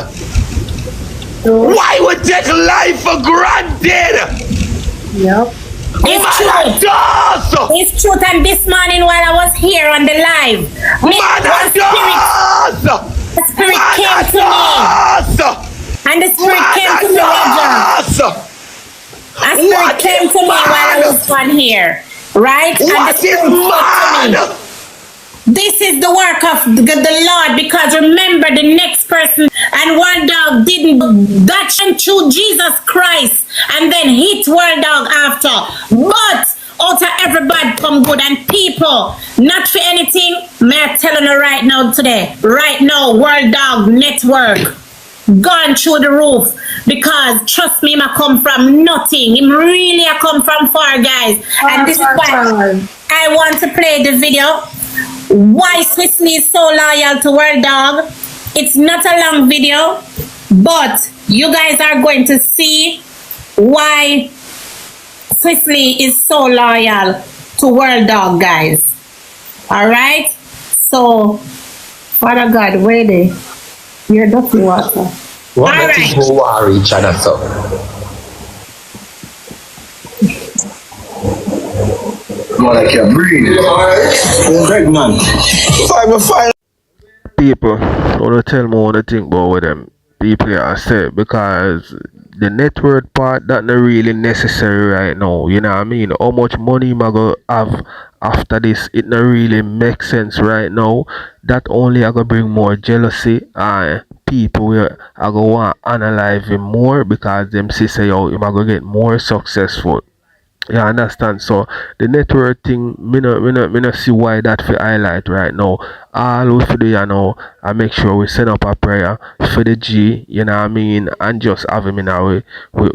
Why would take life for granted? Yep. It's truth. And this morning while I was here on the live, the spirit came to me. And the spirit came to me, Roger. A spirit came to me while I was on here. Right? And the spirit spoke to me. This is the work of the Lord, because remember the next person and World Dawg didn't that through Jesus Christ and then hit World Dawg after. But out of everybody come good, and people not for anything, may I tell you right now today, right now World Dawg network gone through the roof, because trust me, I come from nothing. Him really I come from far, guys. And this is why I want to play the video. Why Swisley is so loyal to World Dawg. It's not a long video, but you guys are going to see why Swisley is so loyal to World Dawg, guys. Alright? So, Father God, where they? You're dirty water. Why do people war each other so? More like you're breathing. Pregnant. People, I want to tell me what I think about what them people are saying, because the network part that not really necessary right now. You know what I mean? How much money am I gonna have after this? It not really makes sense right now. That only I gonna bring more jealousy, and people will I gonna want to analyze him more, because them see say yo him I gonna get more successful. You understand? So the network thing, me not see why that for highlight right now. All we for do, you know, I make sure we set up a prayer for the G, you know what I mean, and just have him in our we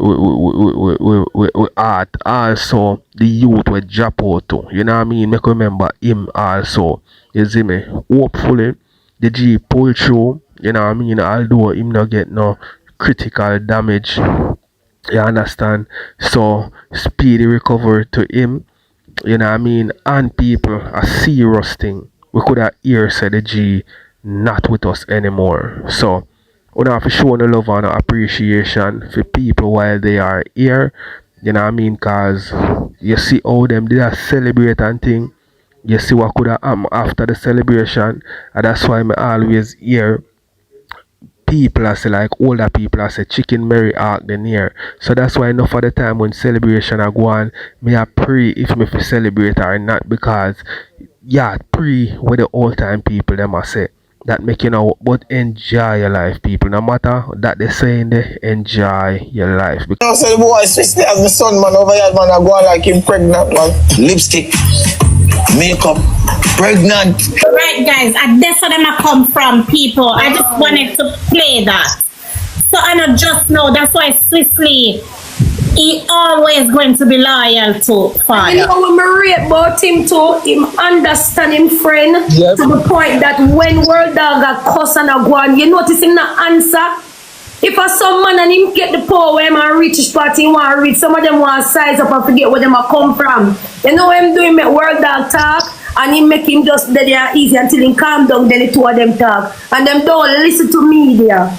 art. Also the youth will drop out too, you know what I mean. Make remember him also. You see me? Hopefully the G pull through, you know what I mean, although him not get no critical damage. You understand? So speedy recovery to him, you know what I mean, and people a serious thing. We could have here said the G not with us anymore. So we have to show the love and appreciation for people while they are here, you know what I mean, cause you see how them did a celebrate and thing. You see what could have happened after the celebration, and that's why I always hear people I say, like older people I say, chicken Mary arc the near. So that's why enough of the time when celebration I go on, me I pray if me for celebrate or not, because pray with the old time people them I say that make you know, but enjoy your life, people. No matter that they saying they enjoy your life. You know, so the boy Swisley as my son, man, over here, man, I go on like him pregnant, man. Lipstick, makeup, pregnant. Right, guys, and that's where them I come from, people. I just wanted to play that. So I not just know, that's why Swisley, he always going to be loyal to father. You know when I read about him too, him understand him friend to the point that when World Dawg got cuss and a go on, you notice him not answer. If a some man and him get the power where him and reach his party, he want to reach, some of them want to size up and forget where them a come from. You know him doing make World Dawg talk, and he make him just dead there easy until he calm down, then the two of them talk. And them don't listen to media.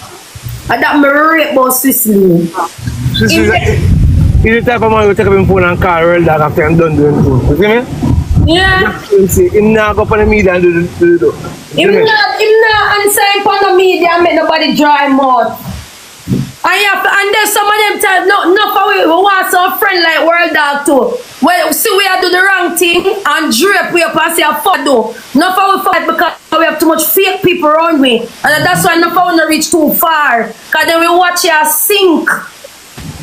And that me rate about Swisley. He's the type of man who take up his phone and call World Dawg after I'm done doing things. You see me? Yeah. Him not go up on the media and do the Him not answer him on the media and make nobody dry him out. And then some of them tell no we want some friend like World Dawg too. Well, see we are do the wrong thing and drape we up and say a fuck do. No for we fight because we have too much fake people around me. And that's why no for we not reach too far. Cause then we watch you sink.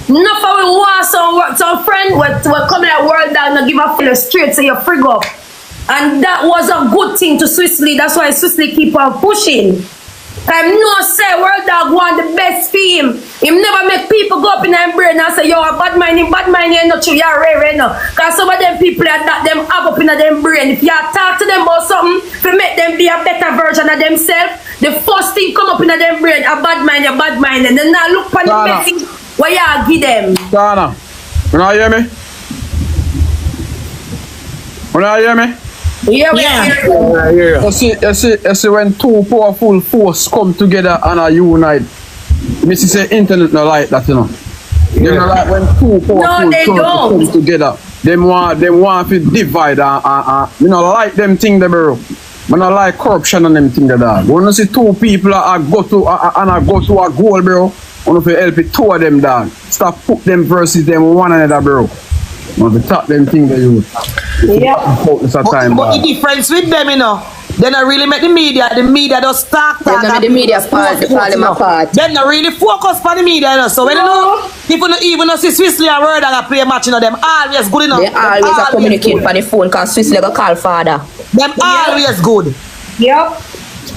Enough of we want some friend what come at world down and give a feel straight so you frig up. And that was a good thing to Swisley. That's why Swisley keep on pushing. I know say World Dawg want the best for him. Him never make people go up in their brain and say, yo, a bad mind, you're not true, you're rare, no. Because some of them people that them have up in their brain. If you talk to them about something to make them be a better version of themselves, the first thing come up in their brain, a bad mind, you're bad mind. And then now look for the message what you give them. Dana, you not hear me? You not hear me? Yeah. You see when two powerful forces come together and are unite. Missy say internet no like that, you know. They don't like when two powerful forces come together. Them want to divide and you know like them thing they bro. I don't like corruption and them thing that. When you see two people go to a goal, bro, you have to help it two of them down. Stop put them versus them one another, bro. You have to top them thing they use. Yeah. But the difference with them, you know, they don't really make the media just talk. The media part, they call them apart. They don't really focus on the media, you know. So when you know, if you even see Swisley and Word and play a match, you know, them always good enough. They always communicate on the phone because Swisley go call father. Them always good. Yep.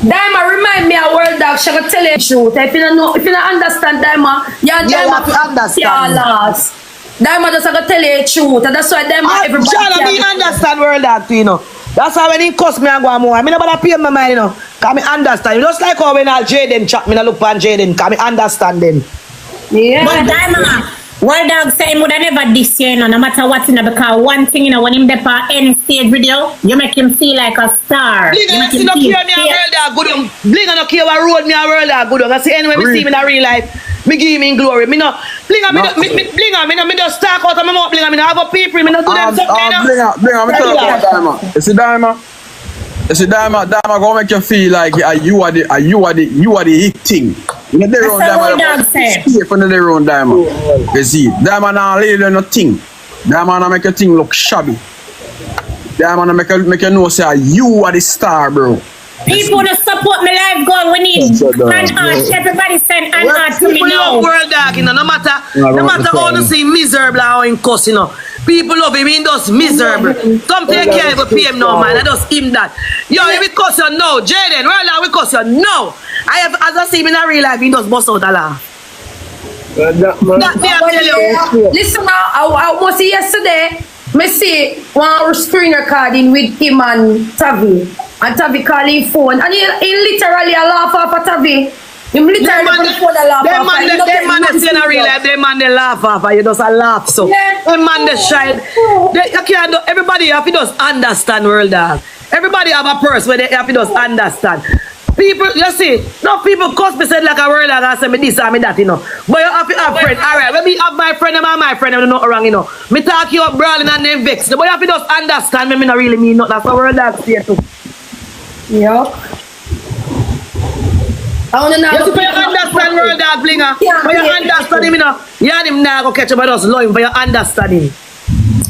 Daima remind me of World Dawg, she will tell you the truth. If you don't understand Daima, you have to understand. Daima just going to tell you the truth. And that's why Daima everybody me understand World Dawg, you know. That's why when he cuss me, I go more. I mean, nobody pay my mind, you know. Because I understand. Just like how when Jaden chat, I look on Jaden, because I understand them. Yeah. But Daima, World Dawg say he would have never diss you, no matter what, you know, because one thing, you know, when him dep on any stage video, you make him feel like a star. Blinga no care me a World Dawg good. Blinga no care what road me a World Dawg good. I see anyway me see me in a real life, me give him in glory. Me no Blinga me just talk out of my mouth. Blinga me no have a people. Me no do them something. Blinga me tell you about Daima. You see Daima gonna make you feel like you are the hit thing. You know their own Daima. For their own Daima. You see, Daima now lay no thing. Daima now make your thing look shabby. Daima now make you know say you are the star, bro. People to support my life goal. We need an art. Everybody send an art to me now. World Dawg, you know, no matter how you see miserable or in cuss, you know. People love him, he does miserable. Some take care of him no man, I just him that. Yo, if we cuss you no, Jaden, World Dawg we cuss you no. As I see him in a real life, he does bust out a laugh. Listen now, I was yesterday, I see one screen recording with him and Tavi. And Tavi calling phone. And he literally a laugh off at Tavi. Him literally put the phone a laugh off. Them man they see in a real life, them man they laugh off. You just a laugh so. Them man they shy. You can't do, everybody have to just understand World Dawg. Everybody have a purse where they have to just understand. People, you see, no people cuss me said like a World Dawg and say me this and me that, you know. But you have to have friends. Alright, when me have my friend and my friend, I'm not wrong, you know. Me talk you up brawling and then vex. But you have to just understand me not really mean nothing. That's what World Dawg say too. Yep. I want to know. You understand World Dawg, Blinga. But you understand him, you know. You and him now go catch him, but just love him, but you understand him.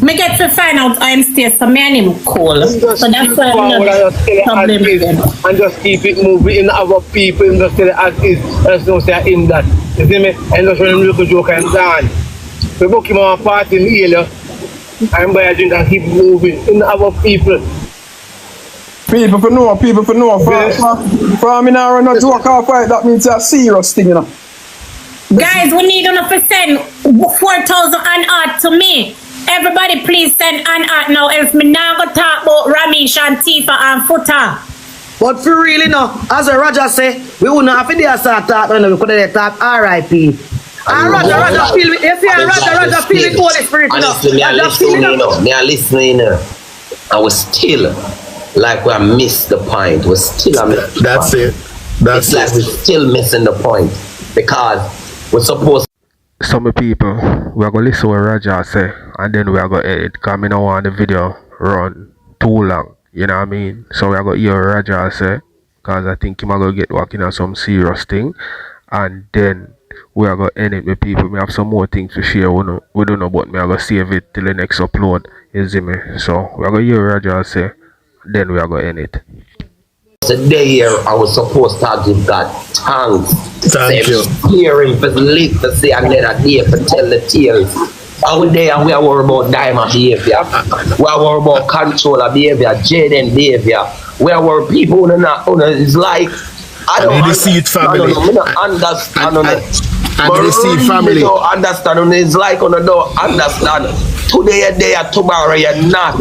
Me get to find out I'm still so me and him cool. So that's why problem and just keep it moving in our people and just tell it as is. There's no say in that. You see me? And just when him look a joke and done. We book him on a party in here and buy a drink and keep moving in our people. People for know. For me now run a joke or fight, that means it's a serious thing, you know. Guys, we need enough to send 4,000 and odd to me. Everybody please send an art now, else me now go talk about Ramesh and Tifa and Footer. But for really no, as a Roger say, we wouldn't have to start talking when we could have talked R.I.P. And Roger feel it, you see Roger feel it Holy Spirit, you know. Honestly, me are listening, and we still, like we missed the point. We still missing the point. It's like we're still missing the point. Because we're supposed. Some people, we are going to listen to what Roger say, and then we are going to edit, because I don't want the video run too long, you know what I mean? So we are going to hear what Roger say, because I think he might go get working on some serious thing, and then we are going to end it with people. We have some more things to share, we don't know, but we are going to save it till the next upload, you see me? So we are going to hear what Roger say, then we are going to end it. Today here, I was supposed to give God thanks. Thank you. Hearing for live to say another day for tell the tales. Out there, we are worried about diamond behavior. We are worried about controller behavior, Jaden behavior. We are worried people who it's like, I don't understand. Family. I don't understand. And the receive family. You don't understand. It's like you don't understand. Today you're there, tomorrow you're not.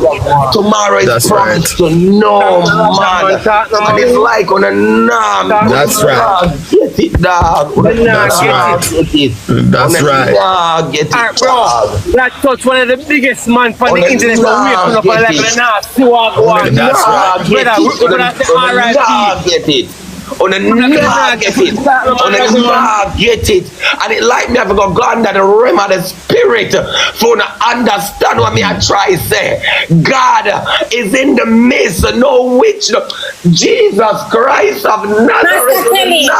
Tomorrow is promised to no man. And it's like on a nam. That's right. Get it, dog. That's right. Get it. That's right. Get it, Alright, bro. Let's touch one of the biggest man on the internet. We're up on like a nasty walk. That's right. Get it. On a nah get it. On a nah get it. And it like me have to go under the realm of the spirit for to understand what me I try say. God is in the midst, no witch. Jesus Christ of Nazareth.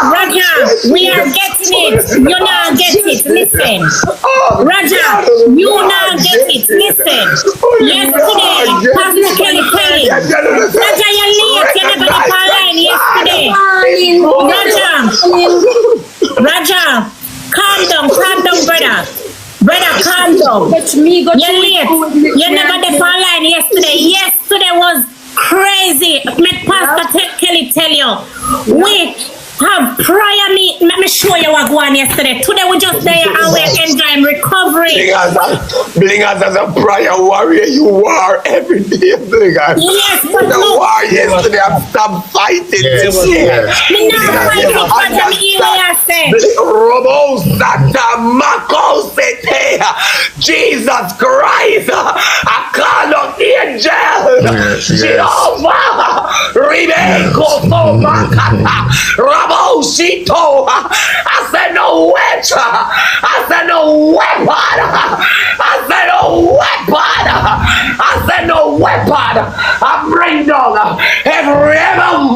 Roger, we are getting it. You now get it. Listen. Roger, you now get it. Listen. Yesterday, Pastor Kelly, Roger, you're late. You never got online yesterday. Roger, calm down, brother. Brother, calm down. You're late. You never did online yesterday. Yesterday was crazy. Let Pastor Kelly tell you. We have prayer meet. Let me show you what going on yesterday. Today we just there and we're enjoying recovery. Blingers as a prayer warrior, you are every day, Blingers. Yes, but the war yesterday, I stopped fighting today. Me not fighting because I'm here, Robo Santa Mako Sete, Jesus Christ, I call up the angel, Jehovah, Rebeko Makata, Shito. I said no witch. I said no weapon. I said no weapon. I said no weapon. I bring down every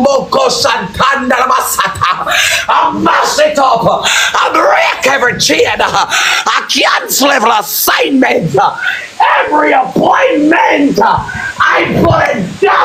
Moko Santanda Masata. I mash it up. I break every chain. I cancel every assignment. Every appointment. I put it down.